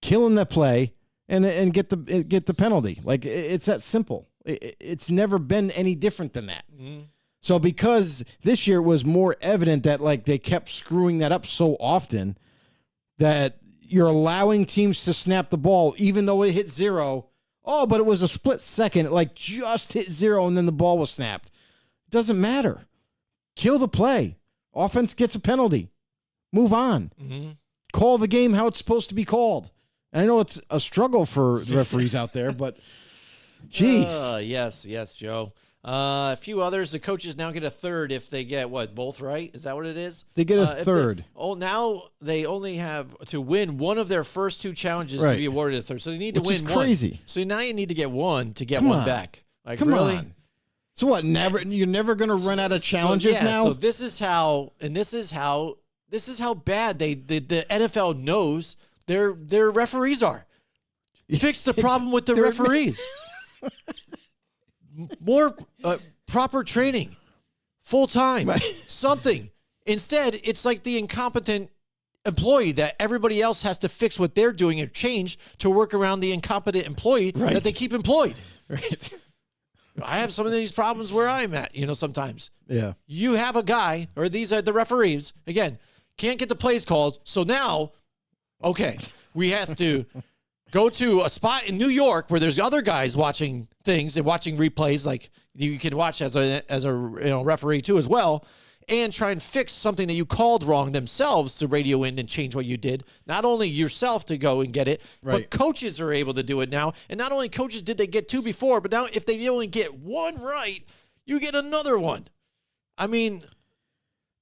killing the play, and get the penalty. Like it's that simple. It's never been any different than that. So because this year it was more evident that they kept screwing that up so often that you're allowing teams to snap the ball even though it hit 0. Oh, but it was a split second. It just hit 0 and then the ball was snapped. Doesn't matter. Kill the play. Offense gets a penalty. Move on. Call the game how it's supposed to be called. And I know it's a struggle for the referees out there, but Jeez. Yes, Joe. A few others. The coaches now get a third if they get both right. Is that what it is? They get a third. Now they only have to win one of their first two challenges to Right. be awarded a third. So they need to Which win is crazy. one. So now you need to get one to get Come one on. back. Like, Come really? on. So what? You're never going to run out of challenges now? So this is how bad the NFL knows their referees are. Fix the problem with the referees. More proper training, full time, something. Instead, it's like the incompetent employee that everybody else has to fix what they're doing and change to work around the incompetent employee that they keep employed. Right. I have some of these problems where I'm at, sometimes. Yeah. You have a guy, or these are the referees, again, can't get the plays called. So now, okay, we have to go to a spot in New York where there's other guys watching things and watching replays like you can watch as a referee too as well, and try and fix something that you called wrong themselves to radio in and change what you did. Not only yourself to go and get it, Right. but coaches are able to do it now. And not only coaches did they get two before, but now if they only get one right, you get another one. I mean,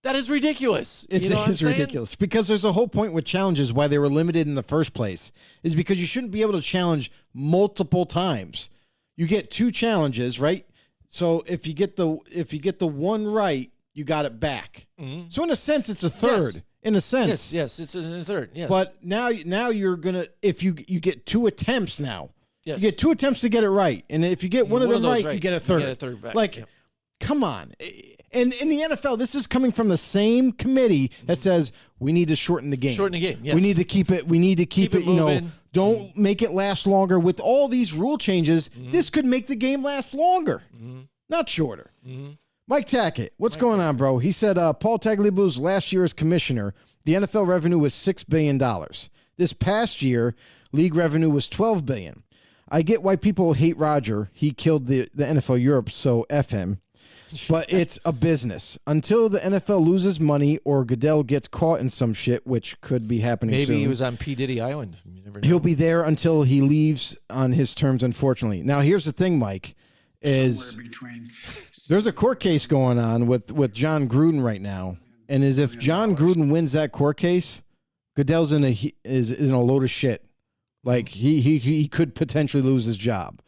that is ridiculous. It You know what I'm is saying? ridiculous because there's a whole point with challenges why they were limited in the first place is because you shouldn't be able to challenge multiple times. You get two challenges, right? So if you get the one right, you got it back. So in a sense, it's a third. Yes. In a sense, Yes, it's a third. Yes, but now you're gonna if you get two attempts now. yes. You get two attempts to get it right, and if you get one of them those right, you get a third. You get a third back. Like, Yeah. come on. And in the NFL, this is coming from the same committee that says we need to shorten the game. Shorten the game, yes. We need to keep it. We need to keep Keep it. it moving. Don't make it last longer. With all these rule changes, this could make the game last longer, not shorter. Mike Tackett, what's going on, bro? He said Paul Tagliabue's last year as commissioner, the NFL revenue was $6 billion. This past year, league revenue was $12 billion. I get why people hate Roger. He killed the NFL Europe, so F him. But it's a business. Until the NFL loses money or Goodell gets caught in some shit, which could be happening soon. Maybe he was on P. Diddy Island. You never know. He'll be there until he leaves on his terms, unfortunately. Now, here's the thing, Mike, is there's a court case going on with John Gruden right now. And as if John Gruden wins that court case, Goodell's is in a load of shit. Like, he could potentially lose his job.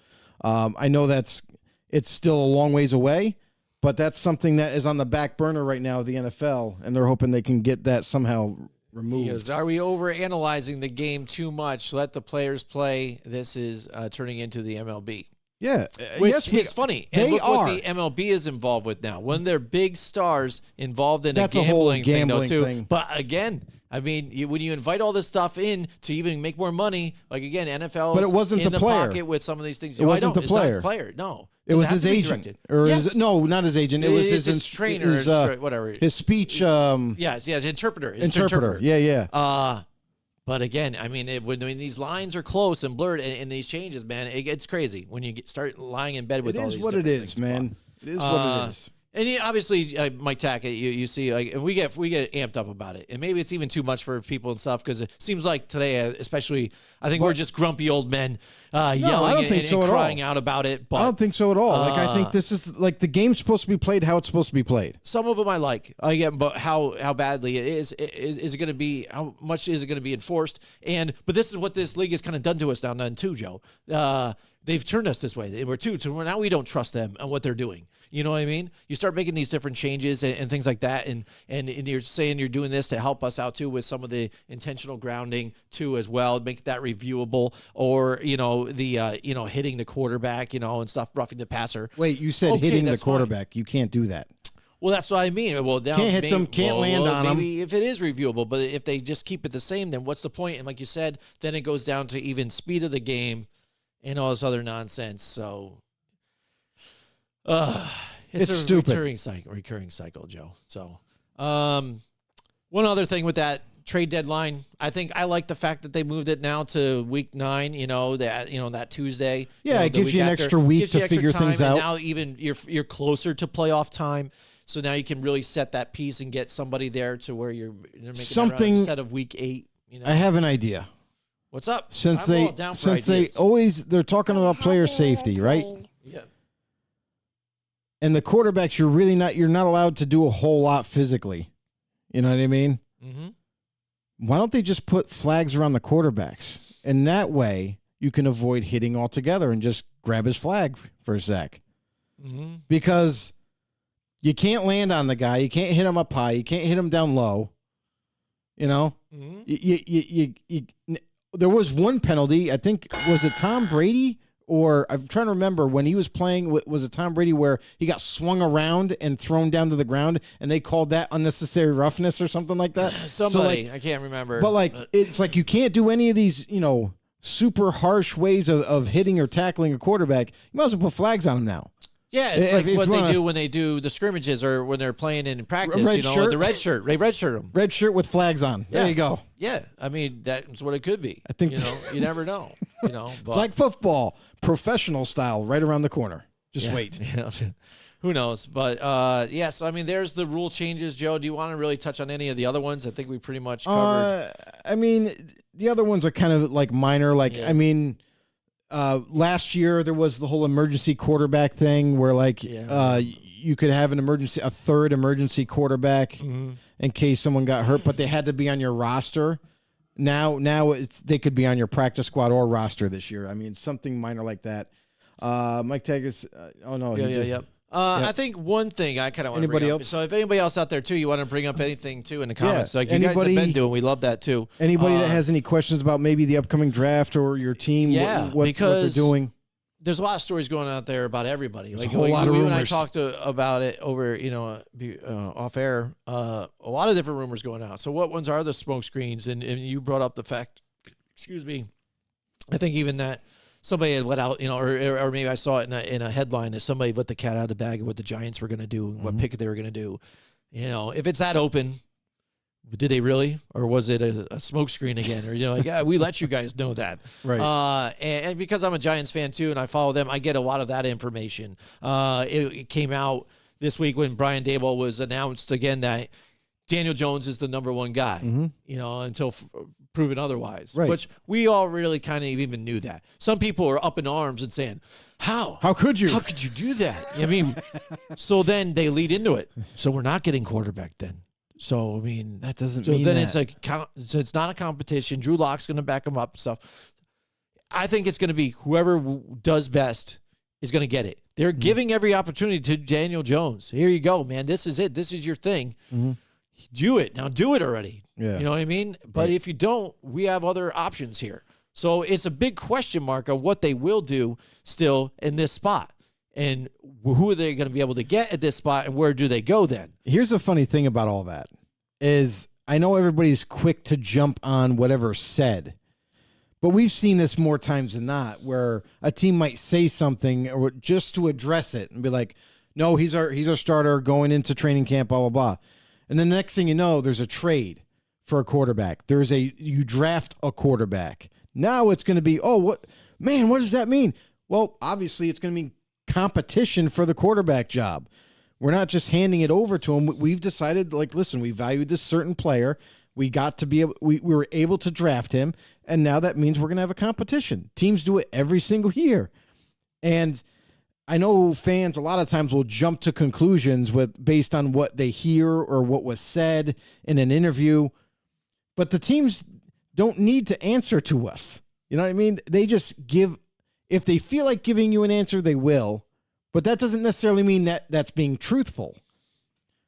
I know it's still a long ways away, but that's something that is on the back burner right now of the NFL, and they're hoping they can get that somehow removed. Because are we over analyzing the game too much? Let the players play. This is turning into the MLB. Yeah. Which yes, is funny. And They look are. what the MLB is involved with now. One of their big stars involved in That's a a whole gambling thing, though, gambling too. thing. But again, I mean, when you invite all this stuff in to even make more money, like again, NFL But it wasn't in the the player. pocket with some of these things. It wasn't I know, the it's not player. the player. No. It was Doesn't his have to be agent, directed. or Yes. no, not his agent. It was It's his his trainer, his, whatever. his speech. Yes, interpreter. His Interpreter. Yeah. But again, I mean, when these lines are close and blurred and these changes, man, it gets crazy when you start lying in bed with It all is these what it different is, things. man. It is what it is. And obviously, Mike Tackett, you see, like, and we get amped up about it, and maybe it's even too much for people and stuff because it seems like today, especially, I think we're just grumpy old men yelling don't think and so at all. crying out about it. But I don't think so at all. Like, I think this is like the game's supposed to be played how it's supposed to be played. some of them I like, again, but how badly it is it going to be? How much is it going to be enforced? But this is what this league has kind of done to us now, too, Joe. They've turned us this way. Now we don't trust them and what they're doing. You know what I mean? You start making these different changes and things like that, and you're saying you're doing this to help us out too with some of the intentional grounding too as well, make that reviewable, or the hitting the quarterback, and stuff, roughing the passer. Wait, you said Okay, hitting the that's fine. quarterback. You can't do that. Well, that's what I mean. Well, now Can't hit them, can't land on them. Maybe if it is reviewable, but if they just keep it the same, then what's the point? And like you said, then it goes down to even speed of the game and all this other nonsense. So, it's a stupid. recurring cycle, Joe. So, one other thing with that trade deadline, I like the fact that they moved it now to week 9. That Tuesday. Yeah, it the gives week you an after. extra week Gives you to extra figure time, things and out. now even you're closer to playoff time. So now you can really set that piece and get somebody there to where you're making Something- instead of week 8. I have an idea. What's up? Since I'm they all down for ideas. they're talking about player safety, right? Yeah. And the quarterbacks, you're not allowed to do a whole lot physically. You know what I mean? Mm-hmm. Why don't they just put flags around the quarterbacks? And that way you can avoid hitting altogether and just grab his flag for a sack. Mm-hmm. Because you can't land on the guy. You can't hit him up high. You can't hit him down low. You know? Mm-hmm. There was one penalty. I think, was it Tom Brady? Or I'm trying to remember when he was playing, was it Tom Brady where he got swung around and thrown down to the ground and they called that unnecessary roughness or something like that? Somebody, So I can't remember. but it's like you can't do any of these, super harsh ways of hitting or tackling a quarterback. You might as well put flags on him now. yeah, it's if like what you they wanna- do when they do the scrimmages or when they're playing in practice, Red shirt. the red shirt. They red shirt them. Red shirt with flags on. There Yeah. you go. Yeah, I mean, that's what it could be. I think- you never know. But, Flag football, professional style, right around the corner. Just wait. Yeah. Who knows? But, so, I mean, there's the rule changes. Joe, do you want to really touch on any of the other ones? I think we pretty much covered. I mean, the other ones are kind of like minor. Like, Yeah. I mean, last year there was the whole emergency quarterback thing where you could have a third emergency quarterback in case someone got hurt, but they had to be on your roster. Now they could be on your practice squad or roster this year. I mean, something minor like that. Mike Tagus, Yep. I think one thing I kind of want to Anybody bring up. else? So if anybody else out there too, you want to bring up anything too in the comments, like you guys Anybody- have been doing, we love that too. Anybody that has any questions about maybe the upcoming draft or your team, what they're because doing? There's a lot of stories going out there about everybody. There's a whole lot of you and I rumors. talked about it over, off air. A lot of different rumors going out. So what ones are the smoke screens? And you brought up the fact, excuse me, I think even that somebody had let out, or maybe I saw it in a headline that somebody let the cat out of the bag of what the Giants were going to do, and what pick they were going to do. If it's that open, did they really, or was it a smoke screen again? Or we let you guys know that, Right. And because I'm a Giants fan too, and I follow them, I get a lot of that information. It came out this week when Brian Daboll was announced again that Daniel Jones is the number one guy. Until proven otherwise. Right. Which we all really kind of even knew that. Some people are up in arms and saying, How could you? How could you do that? I mean, so then they lead into it. So we're not getting quarterback then. So, I mean, That doesn't so mean then that. so it's not a competition. Drew Lock's going to back him up and stuff. I think it's going to be whoever does best is going to get it. They're giving every opportunity to Daniel Jones. Here you go, man. This is it. This is your thing. Do it. Now do it already. Yeah. You know what I mean? But if you don't, we have other options here. So it's a big question mark on what they will do still in this spot. And who are they going to be able to get at this spot, and where do they go then? Here's the funny thing about all that is I know everybody's quick to jump on whatever's said, but we've seen this more times than not where a team might say something or just to address it and be like, no, he's our starter going into training camp, blah, blah, blah. And then the next thing you know, there's a trade for a quarterback. You draft a quarterback. Now it's going to be, what does that mean? Well, obviously it's going to mean competition for the quarterback job. We're not just handing it over to him. We've decided, listen, we valued this certain player. We were able to draft him, and now that means we're going to have a competition. Teams do it every single year. And I know fans a lot of times will jump to conclusions based on what they hear or what was said in an interview, but the teams don't need to answer to us. You know what I mean? They just give. If they feel like giving you an answer, they will, but that doesn't necessarily mean that that's being truthful.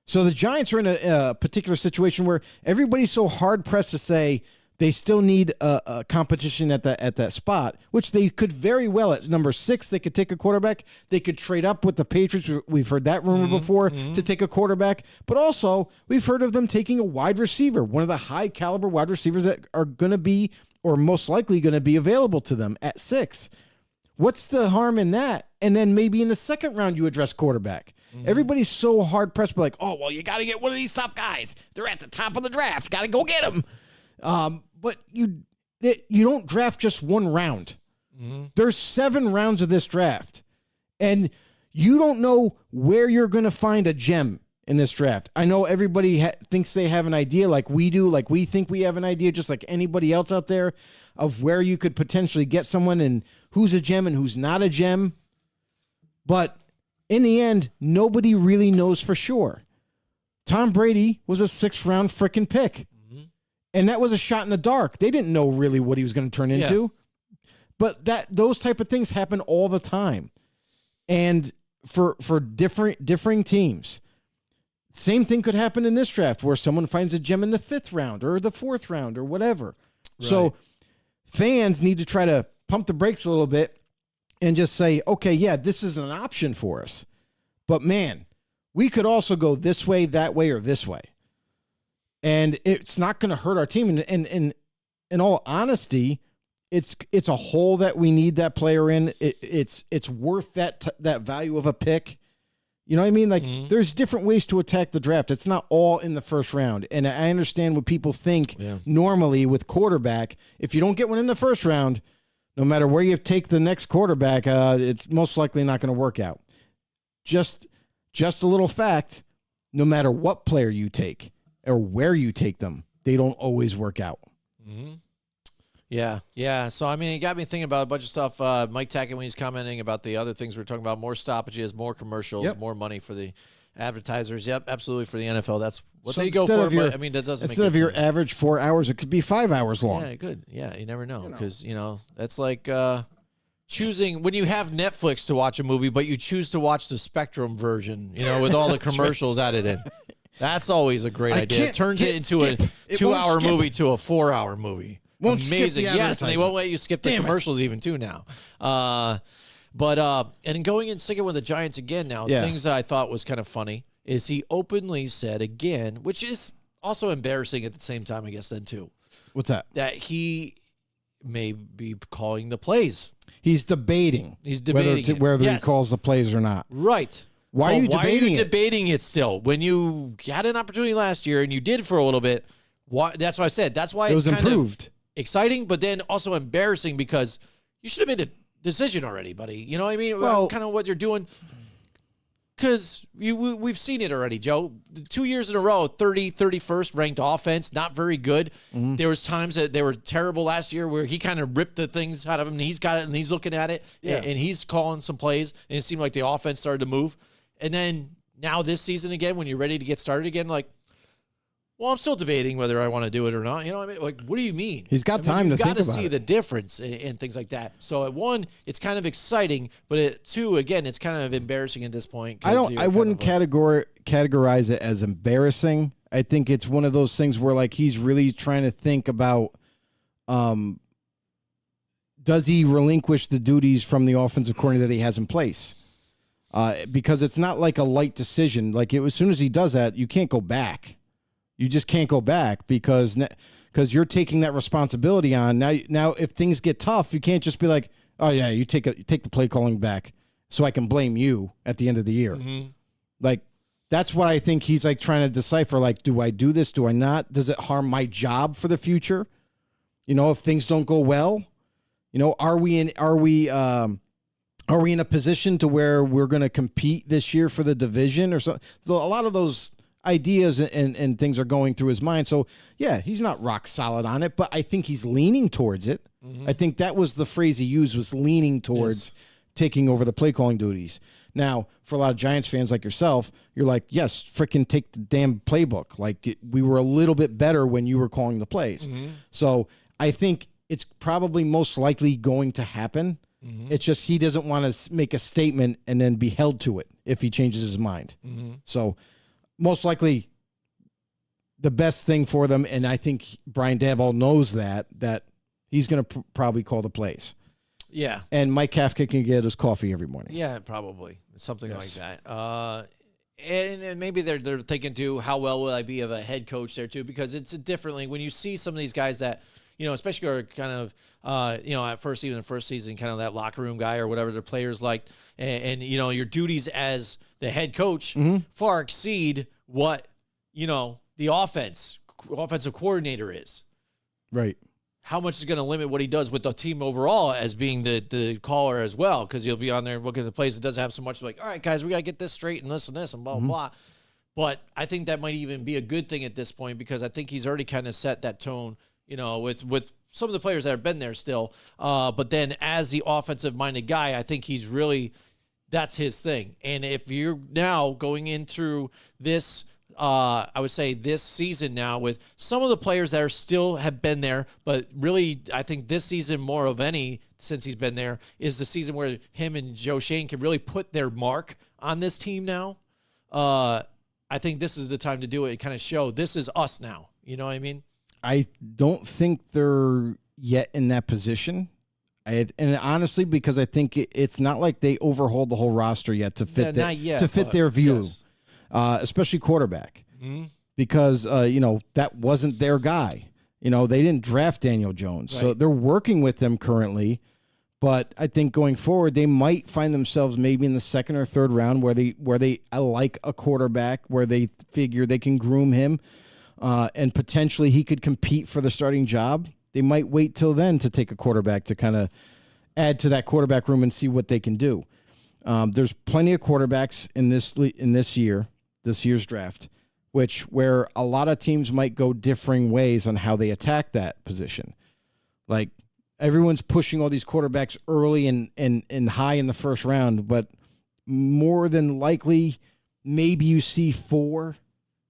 So the Giants are in a particular situation where everybody's so hard pressed to say they still need a competition at that spot, which they could very well at number 6. They could take a quarterback. They could trade up with the Patriots. We've heard that rumor before to take a quarterback, but also we've heard of them taking a wide receiver, one of the high caliber wide receivers that are going to be, or most likely going to be available to them at 6. What's the harm in that? And then maybe in the second round, you address quarterback. Everybody's so hard pressed, like, you got to get one of these top guys. They're at the top of the draft. Got to go get them. But you don't draft just one round. There's 7 rounds of this draft, and you don't know where you're going to find a gem in this draft. I know everybody thinks they have an idea like we do, like we think we have an idea, just like anybody else out there, of where you could potentially get someone and who's a gem and who's not a gem. But in the end, nobody really knows for sure. Tom Brady was a 6th-round freaking pick. And that was a shot in the dark. They didn't know really what he was going to turn into. But those type of things happen all the time. And for differing teams, same thing could happen in this draft where someone finds a gem in the 5th round or the 4th round or whatever. Right. So fans need to try to pump the brakes a little bit and just say, okay, yeah, this is an option for us. But man, we could also go this way, that way, or this way. And it's not going to hurt our team. And in all honesty, it's a hole that we need that player in. It's worth that value of a pick. You know what I mean? Like there's different ways to attack the draft. It's not all in the first round. And I understand what people think normally with quarterback. If you don't get one in the first round, no matter where you take the next quarterback, it's most likely not going to work out. Just a little fact, no matter what player you take or where you take them, they don't always work out. Mm-hmm. Yeah. So, I mean, it got me thinking about a bunch of stuff. Mike Tackett, when he's commenting about the other things we're talking about, more stoppages, more commercials, more money for the advertisers. Yep, absolutely, for the NFL. That's what they go for. But, I mean, that doesn't make instead of your average 4 hours, it could be 5 hours long. Yeah, good. Yeah, you never know. Because, that's like choosing when you have Netflix to watch a movie, but you choose to watch the Spectrum version, with all the commercials added in. That's always a great idea. It turns it into a 2-hour movie to a 4-hour movie. Amazing. Yes, and they won't let you skip the commercials even too now. And going and sticking with the Giants again now, things that I thought was kind of funny is he openly said again, which is also embarrassing at the same time, I guess, then too. What's that? That he may be calling the plays. He's debating. Whether he calls the plays or not. Right. Why are you debating it still? When you had an opportunity last year and you did for a little bit, that's what I said. That's why it was improved. Exciting, but then also embarrassing because you should have made a decision already, buddy. You know what I mean? Well, kind of what you're doing. Because we've seen it already, Joe. 2 years in a row, 31st ranked offense, not very good. Mm-hmm. There was times that they were terrible last year where he kind of ripped the things out of him, and he's got it, and he's looking at it, and he's calling some plays, and it seemed like the offense started to move. And then now this season again, when you're ready to get started again, like, well, I'm still debating whether I want to do it or not. You know what I mean? Like, what do you mean? He's got time to think about it. You've got to see the difference and things like that. So at one, it's kind of exciting, but at two, again, it's kind of embarrassing at this point. I wouldn't categorize it as embarrassing. I think it's one of those things where like he's really trying to think about, does he relinquish the duties from the offensive coordinator that he has in place? Because it's not like a light decision. Like as soon as he does that, you can't go back. You just can't go back because you're taking that responsibility on. Now, if things get tough, you can't just be like, oh, yeah, you take the play calling back so I can blame you at the end of the year. Mm-hmm. Like, that's what I think he's like trying to decipher. Like, do I do this? Do I not? Does it harm my job for the future? If things don't go well, are we in a position to where we're going to compete this year for the division or something? So a lot of those ideas and things are going through his mind. So, yeah, he's not rock solid on it, but I think he's leaning towards it. Mm-hmm. I think that was the phrase he used, was leaning towards taking over the play calling duties. Now, for a lot of Giants fans like yourself, you're like, yes, freaking take the damn playbook. Like, we were a little bit better when you were calling the plays. Mm-hmm. So I think it's probably most likely going to happen. Mm-hmm. It's just he doesn't want to make a statement and then be held to it if he changes his mind. Mm-hmm. So most likely the best thing for them, and I think Brian Daboll knows that he's going to probably call the plays. Yeah. And Mike Kafka can get his coffee every morning. Yeah, probably. Something like that. And maybe they're thinking, too, how well will I be of a head coach there, too? Because it's differently when you see some of these guys that, especially are kind of, at first, even the first season, kind of that locker room guy or whatever their players liked. And your duties as the head coach far exceed what, the offensive coordinator is. Right. How much is going to limit what he does with the team overall as being the caller as well? Because he'll be on there looking at the plays that doesn't have so much like, all right, guys, we got to get this straight and this and blah, blah, blah. But I think that might even be a good thing at this point because I think he's already kind of set that tone, with some of the players that have been there still. But then as the offensive-minded guy, I think he's really – that's his thing. And if you're now going in through this I would say this season now with some of the players that are still have been there, but really I think this season more of any since he's been there is the season where him and Joe Shane can really put their mark on this team now. I think this is the time to do it and kind of show this is us now. You know what I mean? I don't think they're yet in that position. And honestly, because I think it's not like they overhauled the whole roster yet to fit their view, yes. Especially quarterback. Mm-hmm. Because that wasn't their guy. They didn't draft Daniel Jones, so Right. they're working with him currently. But I think going forward, they might find themselves maybe in the second or third round where they like a quarterback, where they figure they can groom him, and potentially he could compete for the starting job. They might wait till then to take a quarterback to kind of add to that quarterback room and see what they can do. There's plenty of quarterbacks in this year's draft, where a lot of teams might go differing ways on how they attack that position. Like everyone's pushing all these quarterbacks early and high in the first round, but more than likely, maybe you see four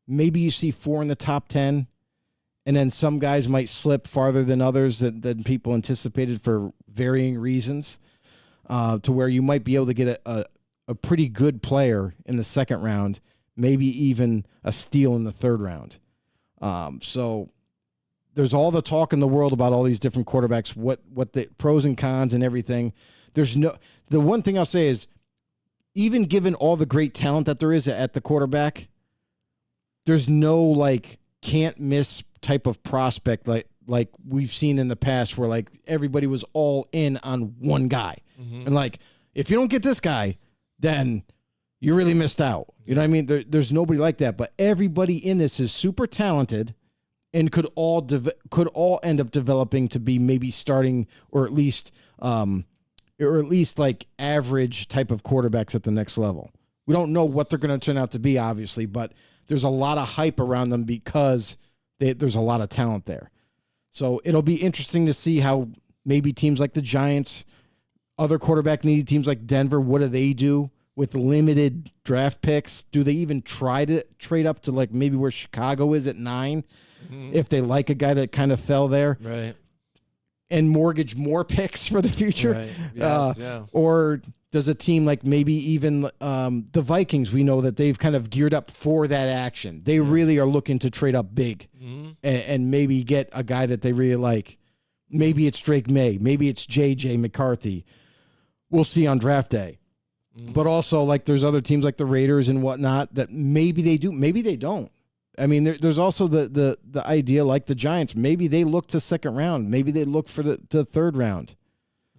in the top 10. And then some guys might slip farther than others than people anticipated for varying reasons, to where you might be able to get a pretty good player in the second round, maybe even a steal in the third round. So there's all the talk in the world about all these different quarterbacks, what the pros and cons and everything. The one thing I'll say is, even given all the great talent that there is at the quarterback, there's no can't miss type of prospect like we've seen in the past where everybody was all in on one guy. Mm-hmm. And if you don't get this guy, then you really missed out. You know what I mean? There's nobody like that, but everybody in this is super talented and could all end up developing to be maybe starting or at least average type of quarterbacks at the next level. We don't know what they're going to turn out to be, obviously, but there's a lot of hype around them because there's a lot of talent there. So it'll be interesting to see how maybe teams like the Giants, other quarterback needy teams like Denver, what do they do with limited draft picks? Do they even try to trade up to maybe where Chicago is at 9, if they like a guy that kind of fell there? Right. And mortgage more picks for the future? Right. Yes, yeah. Or does a team like maybe even the Vikings, we know that they've kind of geared up for that action. They really are looking to trade up big and maybe get a guy that they really like. Maybe it's Drake May. Maybe it's J.J. McCarthy. We'll see on draft day. But also, there's other teams like the Raiders and whatnot that maybe they do, maybe they don't. I mean, there's also the idea like the Giants. Maybe they look to second round. Maybe they look for the third round.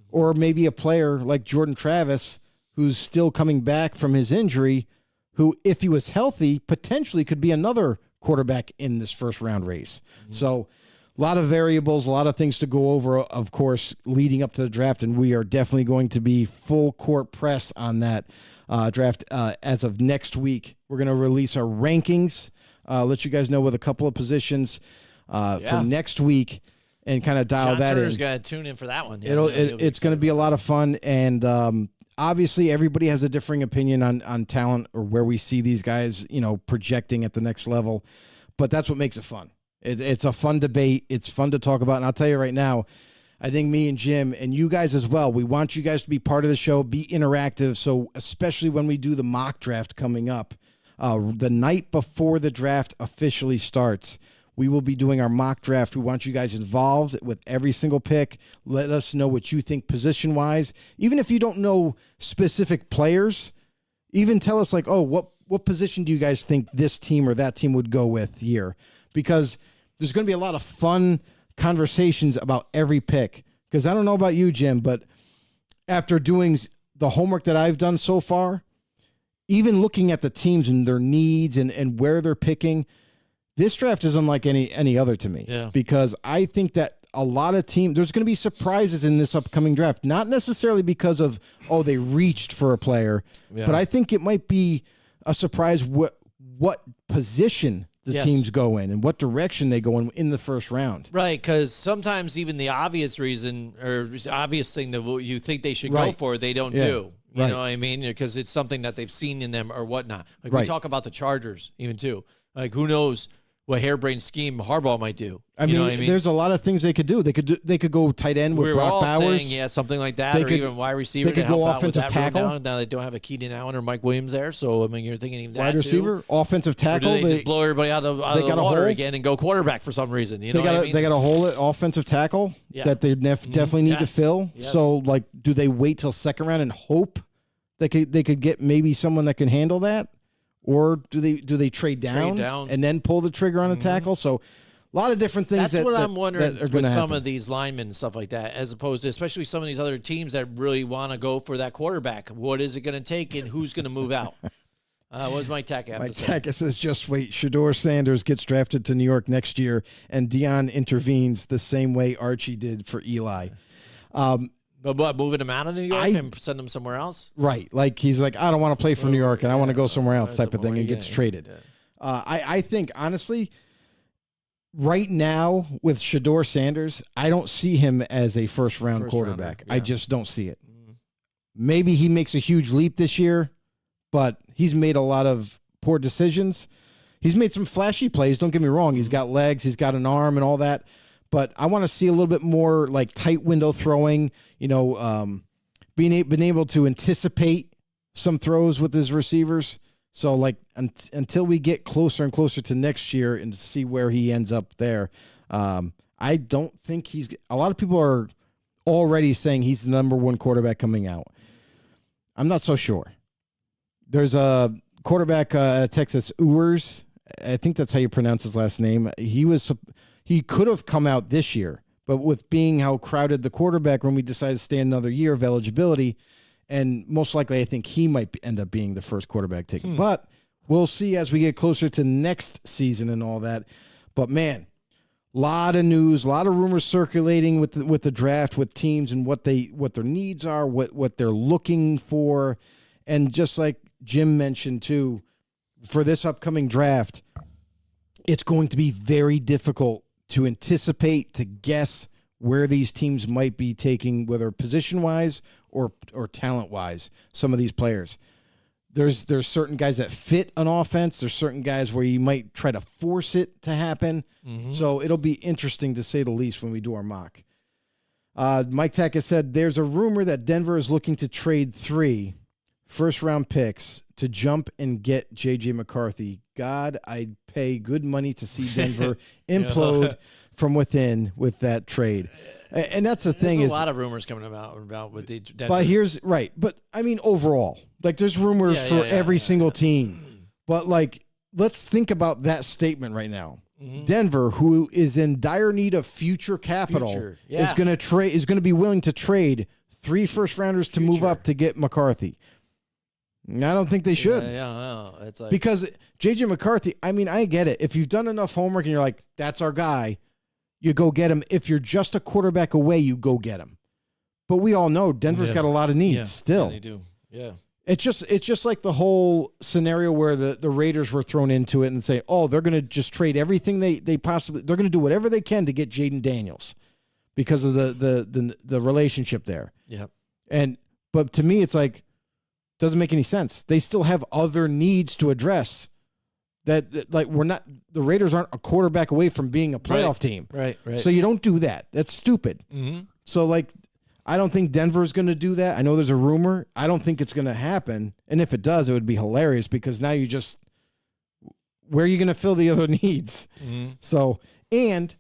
Or maybe a player like Jordan Travis, who's still coming back from his injury, who, if he was healthy, potentially could be another quarterback in this first round race. Mm-hmm. So a lot of variables, a lot of things to go over, of course, leading up to the draft, and we are definitely going to be full court press on that draft as of next week. We're going to release our rankings, let you guys know with a couple of positions for next week. And kind of dial John that Turner's in. got to tune in for that one. Yeah, It's going to be a lot of fun, and obviously everybody has a differing opinion on talent or where we see these guys, projecting at the next level. But that's what makes it fun. It's a fun debate. It's fun to talk about. And I'll tell you right now, I think me and Jim and you guys as well, we want you guys to be part of the show, be interactive. So especially when we do the mock draft coming up, the night before the draft officially starts, we will be doing our mock draft. We want you guys involved with every single pick. Let us know what you think position-wise. Even if you don't know specific players, even tell us what position do you guys think this team or that team would go with here? Because there's going to be a lot of fun conversations about every pick. Because I don't know about you, Jim, but after doing the homework that I've done so far, even looking at the teams and their needs and where they're picking, this draft is unlike any other to me. Yeah. Because I think that a lot of teams, there's going to be surprises in this upcoming draft, not necessarily because of, they reached for a player, but I think it might be a surprise what position the Yes. teams go in and what direction they go in the first round. Right, because sometimes even the obvious reason or obvious thing that you think they should go Right. for, they don't Yeah. do. You Right. know what I mean? Because it's something that they've seen in them or whatnot. Like we Right. talk about the Chargers even too. Like who knows what harebrained scheme Harbaugh might do. I You mean, know what I mean? there's a lot of things they could do. They could go tight end with we were Brock all Bowers. saying, yeah, something like that, They or could- even wide receiver. they could to help go out with offensive that room tackle. Now they don't have a Keenan Allen or Mike Williams there, so I mean, you're thinking even that Wide too. receiver, offensive Or do tackle. they just blow everybody out of they the got a water hole? again and go quarterback for some reason? You know They what got I mean? they got a hole at offensive tackle Yeah. that they definitely need to Yes. fill. Yes. So like, do they wait till second round and hope they could get maybe someone that can handle that, or do they trade down, down. and then pull the trigger on a tackle? So a lot of different things. That's what I'm wondering that are with gonna some happen. of these linemen and stuff like that, as opposed to especially some of these other teams that really want to go for that quarterback. What is it going to take, and who's going to move out? What does Mike Tack have Mike to say? Tackett says, just wait. Shador Sanders gets drafted to New York next year, and Dion intervenes the same way Archie did for Eli. But what, moving him out of New York I- and send him somewhere else? Right. Like, he's like, I don't want to play for New York, and I want to go somewhere else That's type of thing, and gets yeah, traded. yeah. I think, honestly, right now with Shador Sanders, I don't see him as a first-round First quarterback. rounder, I yeah. just don't see it. Maybe he makes a huge leap this year, but he's made a lot of poor decisions. He's made some flashy plays, don't get me wrong. He's got legs, he's got an arm and all that. But I want to see a little bit more like tight window throwing, been able to anticipate some throws with his receivers. So like until we get closer and closer to next year and see where he ends up there, I don't think a lot of people are already saying he's the number one quarterback coming out. I'm not so sure. There's a quarterback at Texas, Ewers. I think that's how you pronounce his last name. He could have come out this year, but with being how crowded the quarterback room, we decided to stay another year of eligibility, and most likely I think he might end up being the first quarterback taken. But we'll see as we get closer to next season and all that. But man, lot of news, a lot of rumors circulating with the draft, with teams and what their needs are, what they're looking for, and just like Jim mentioned too, for this upcoming draft, it's going to be very difficult to anticipate, to guess where these teams might be taking, whether position-wise or talent-wise, some of these players. There's certain guys that fit an offense. There's certain guys where you might try to force it to happen. So it'll be interesting to say the least when we do our mock. Mike Tack has said there's a rumor that Denver is looking to trade 3 first-round picks to jump and get J.J. McCarthy. God, I'd pay good money to see Denver implode from within with that trade. And that's the thing There's is, a lot of rumors coming about with the Denver. but here's right. But I mean, overall, like there's rumors Yeah, for yeah, every yeah, single team. But like, let's think about that statement right now. Denver, who is in dire need of future capital, Future, is going to be willing to trade 3 first rounders to move up to get McCarthy. I don't think they should. Yeah, it's like Because J.J. McCarthy, I mean, I get it. If you've done enough homework and you're like, that's our guy, you go get him. If you're just a quarterback away, you go get him. But we all know Denver's got a lot of needs still. they do. Yeah. It's just like the whole scenario where the Raiders were thrown into it and say, oh, they're going to just trade everything they possibly, they're going to do whatever they can to get Jaden Daniels because of the relationship there. Yep. But to me, it's like, doesn't make any sense. They still have other needs to address. That like the Raiders aren't a quarterback away from being a playoff team. Right. So you don't do that. That's stupid. So like, I don't think Denver's going to do that. I know there's a rumor. I don't think it's going to happen. And if it does, it would be hilarious because now where are you going to fill the other needs? So, and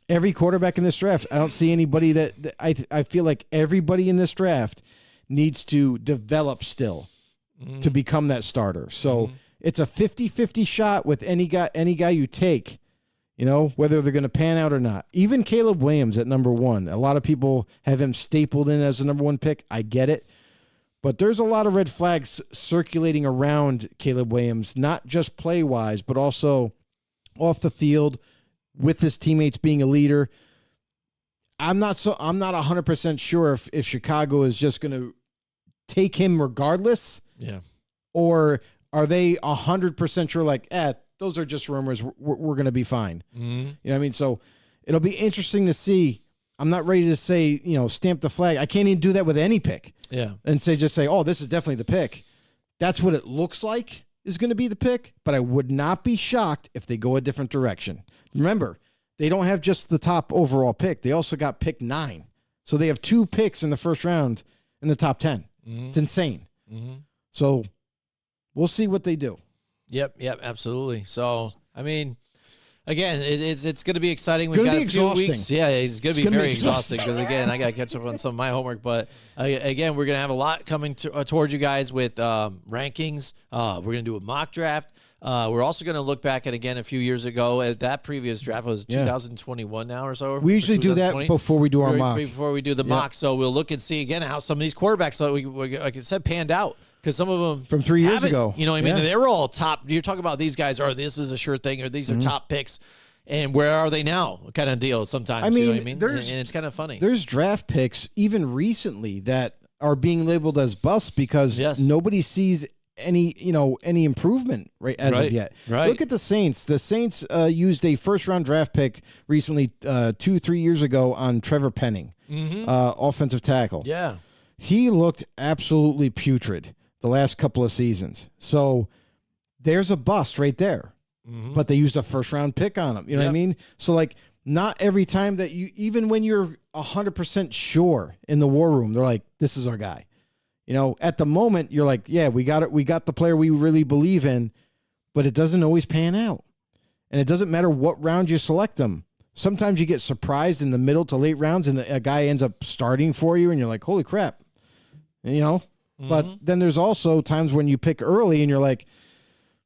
every quarterback in this draft, I don't see anybody that I feel like everybody in this draft needs to develop still to become that starter. So it's a 50-50 shot with any guy you take, whether they're going to pan out or not. Even Caleb Williams at number 1. A lot of people have him stapled in as the number 1 pick. I get it. But there's a lot of red flags circulating around Caleb Williams, not just play-wise, but also off the field with his teammates being a leader. I'm not 100% sure if Chicago is just going to take him regardless. Yeah. Or are they 100% sure? Like, those are just rumors. We're going to be fine. Mm-hmm. You know what I mean? So it'll be interesting to see. I'm not ready to say, stamp the flag. I can't even do that with any pick. Yeah. And just say, oh, this is definitely the pick. That's what it looks like is going to be the pick, but I would not be shocked if they go a different direction. Remember, they don't have just the top overall pick. They also got pick 9. So they have 2 picks in the first round in the top 10. Mm-hmm. It's insane. Mm-hmm. So we'll see what they do. Yep, absolutely. So, I mean, again, it's going to be exciting. We've gonna got be a few exhausting. weeks. Yeah, it's going to be gonna very be exhausting exhausting. because, again, I got to catch up on some of my homework. But, again, we're going to have a lot coming towards you guys with rankings. We're going to do a mock draft. We're also going to look back at, again, a few years ago at that previous draft. It was 2021 now or so. We usually do that 2020? before we do our mock. Before we do the mock. So we'll look and see, again, how some of these quarterbacks, like I said, panned out. Because some of them From 3 years haven't. ago. You know what I mean? Yeah. They were all top. You're talking about these guys this is a sure thing, or these are top picks. And where are they now? Kind of deal sometimes. I mean, you know what I mean? there's- And it's kind of funny. There's draft picks even recently that are being labeled as busts because nobody sees any improvement as of yet. Right. Look at the Saints. The Saints used a first-round draft pick recently, 2-3 years ago, on Trevor Penning, offensive tackle. Yeah. He looked absolutely putrid the last couple of seasons. So there's a bust right there. But they used a first-round pick on him. You know what I mean? So, like, not every time that even when you're 100% sure in the war room, they're like, this is our guy. At the moment, you're like, yeah, we got it. We got the player we really believe in, but it doesn't always pan out. And it doesn't matter what round you select them. Sometimes you get surprised in the middle to late rounds and a guy ends up starting for you and you're like, holy crap. But then there's also times when you pick early and you're like,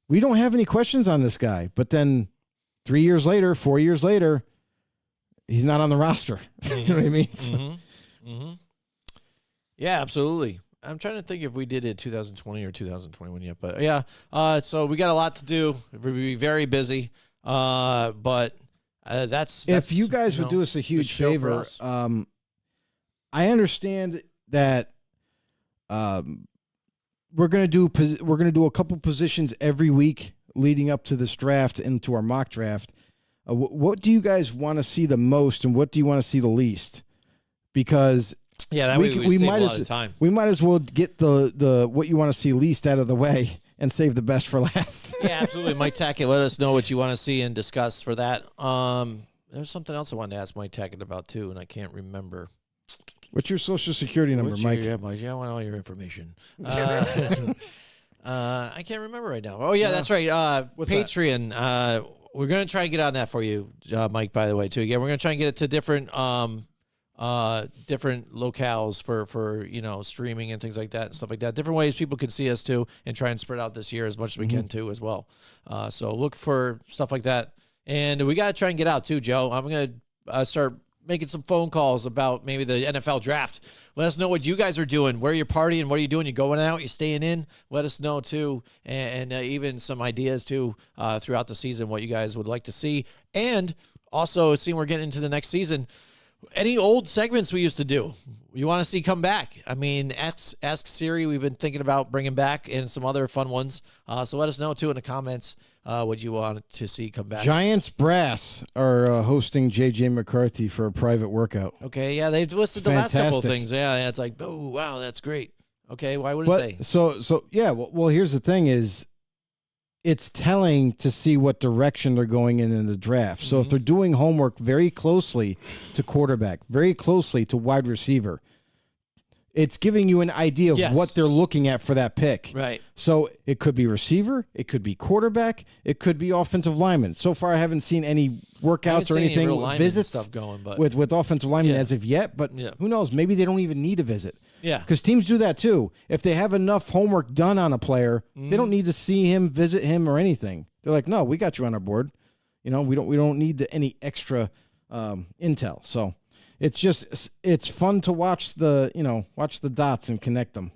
we don't have any questions on this guy. But then 3 years later, 4 years later, he's not on the roster. You know what I mean? Yeah, absolutely. I'm trying to think if we did it 2020 or 2021 yet, but yeah. So we got a lot to do. We'll be very busy. But that's if you guys would do us a huge show for favor, us. I understand that we're gonna do a couple positions every week leading up to this draft and to our mock draft. What do you guys want to see the most, and what do you want to see the least? Because that way we save a lot of time. We might as well get the what you want to see least out of the way and save the best for last. Yeah, absolutely. Mike Tackett, let us know what you want to see and discuss for that. There's something else I wanted to ask Mike Tackett about too, and I can't remember. What's your social security number, Mike? Mike, I want all your information. I can't remember right now. Oh, yeah, that's right. Patreon. We're going to try and get on that for you, Mike, by the way, too. Again, we're going to try and get it to different locales for streaming and things like that and stuff like that. Different ways people can see us, too, and try and spread out this year as much as we can, too, as well. So look for stuff like that. And we got to try and get out, too, Joe. I'm going to start making some phone calls about maybe the NFL draft. Let us know what you guys are doing, where you're partying, what are you doing? You going out, you staying in? Let us know too, and even some ideas too throughout the season, what you guys would like to see. And also, seeing we're getting into the next season, any old segments we used to do, you want to see come back. I mean, Ask Siri, we've been thinking about bringing back, and some other fun ones. So let us know too in the comments what you want to see come back. Giants Brass are hosting JJ McCarthy for a private workout. Okay, yeah, they've listed the last couple of Fantastic. things. Yeah, it's like, oh, wow, that's great. Okay, why wouldn't they? So yeah. Well, here's the thing: is it's telling to see what direction they're going in the draft. So if they're doing homework very closely to quarterback, very closely to wide receiver, it's giving you an idea of what they're looking at for that pick. Right. So it could be receiver, it could be quarterback, it could be offensive lineman. So far, I haven't seen any workouts or anything, visits stuff going, but with offensive linemen as of yet. But who knows? Maybe they don't even need a visit. Yeah. Because teams do that too. If they have enough homework done on a player, they don't need to see him, visit him, or anything. They're like, no, we got you on our board. We don't need any extra intel. So it's fun to watch the dots and connect them.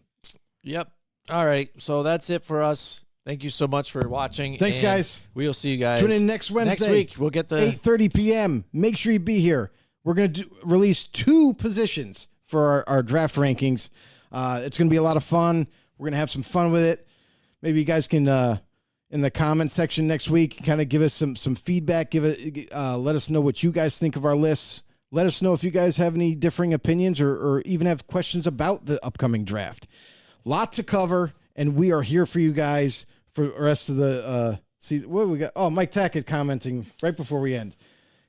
Yep. All right. So that's it for us. Thank you so much for watching. Thanks, and guys. We'll see you guys. Tune in next Wednesday. Next week, we'll get the 8:30 p.m. Make sure you be here. We're going to release 2 positions for our draft rankings. It's going to be a lot of fun. We're going to have some fun with it. maybe you guys can in the comment section next week kind of give us some feedback. Let us know what you guys think of our lists. Let us know if you guys have any differing opinions or even have questions about the upcoming draft. Lot to cover, and we are here for you guys for the rest of the season. What do we got? Oh, Mike Tackett commenting right before we end.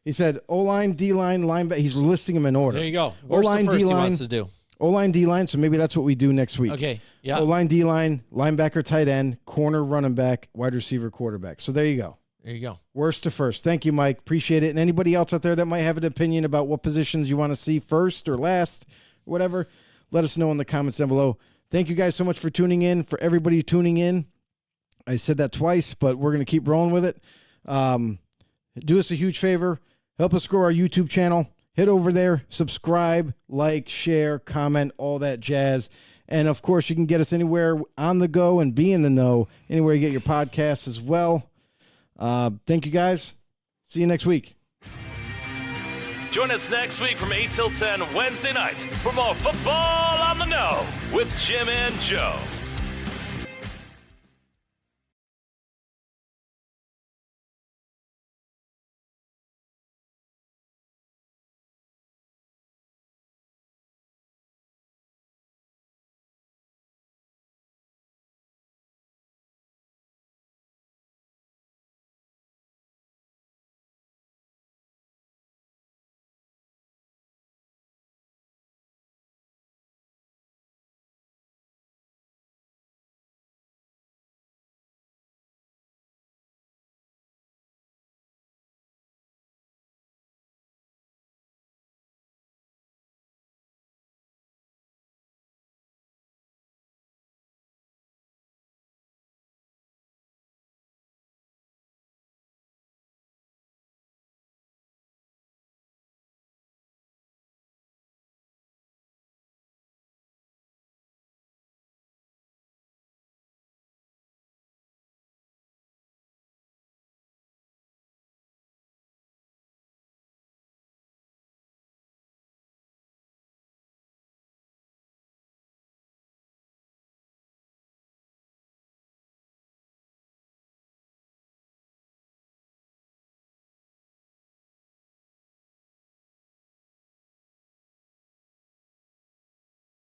He said O-line, D-line, linebacker. He's listing them in order. There you go. Where's the first he wants to do? O-line, D-line, so maybe that's what we do next week. Okay, yeah. O-line, D-line, linebacker, tight end, corner, running back, wide receiver, quarterback. So there you go. There you go. Worst to first. Thank you, Mike. Appreciate it. And anybody else out there that might have an opinion about what positions you want to see first or last, or whatever, let us know in the comments down below. Thank you guys so much for tuning in. For everybody tuning in, I said that twice, but we're going to keep rolling with it. Do us a huge favor. Help us grow our YouTube channel. Head over there, subscribe, like, share, comment, all that jazz. And, of course, you can get us anywhere on the go and be in the know, anywhere you get your podcasts as well. Thank you, guys. See you next week. Join us next week from 8 till 10 Wednesday night for more Football on the Know with Jim and Joe.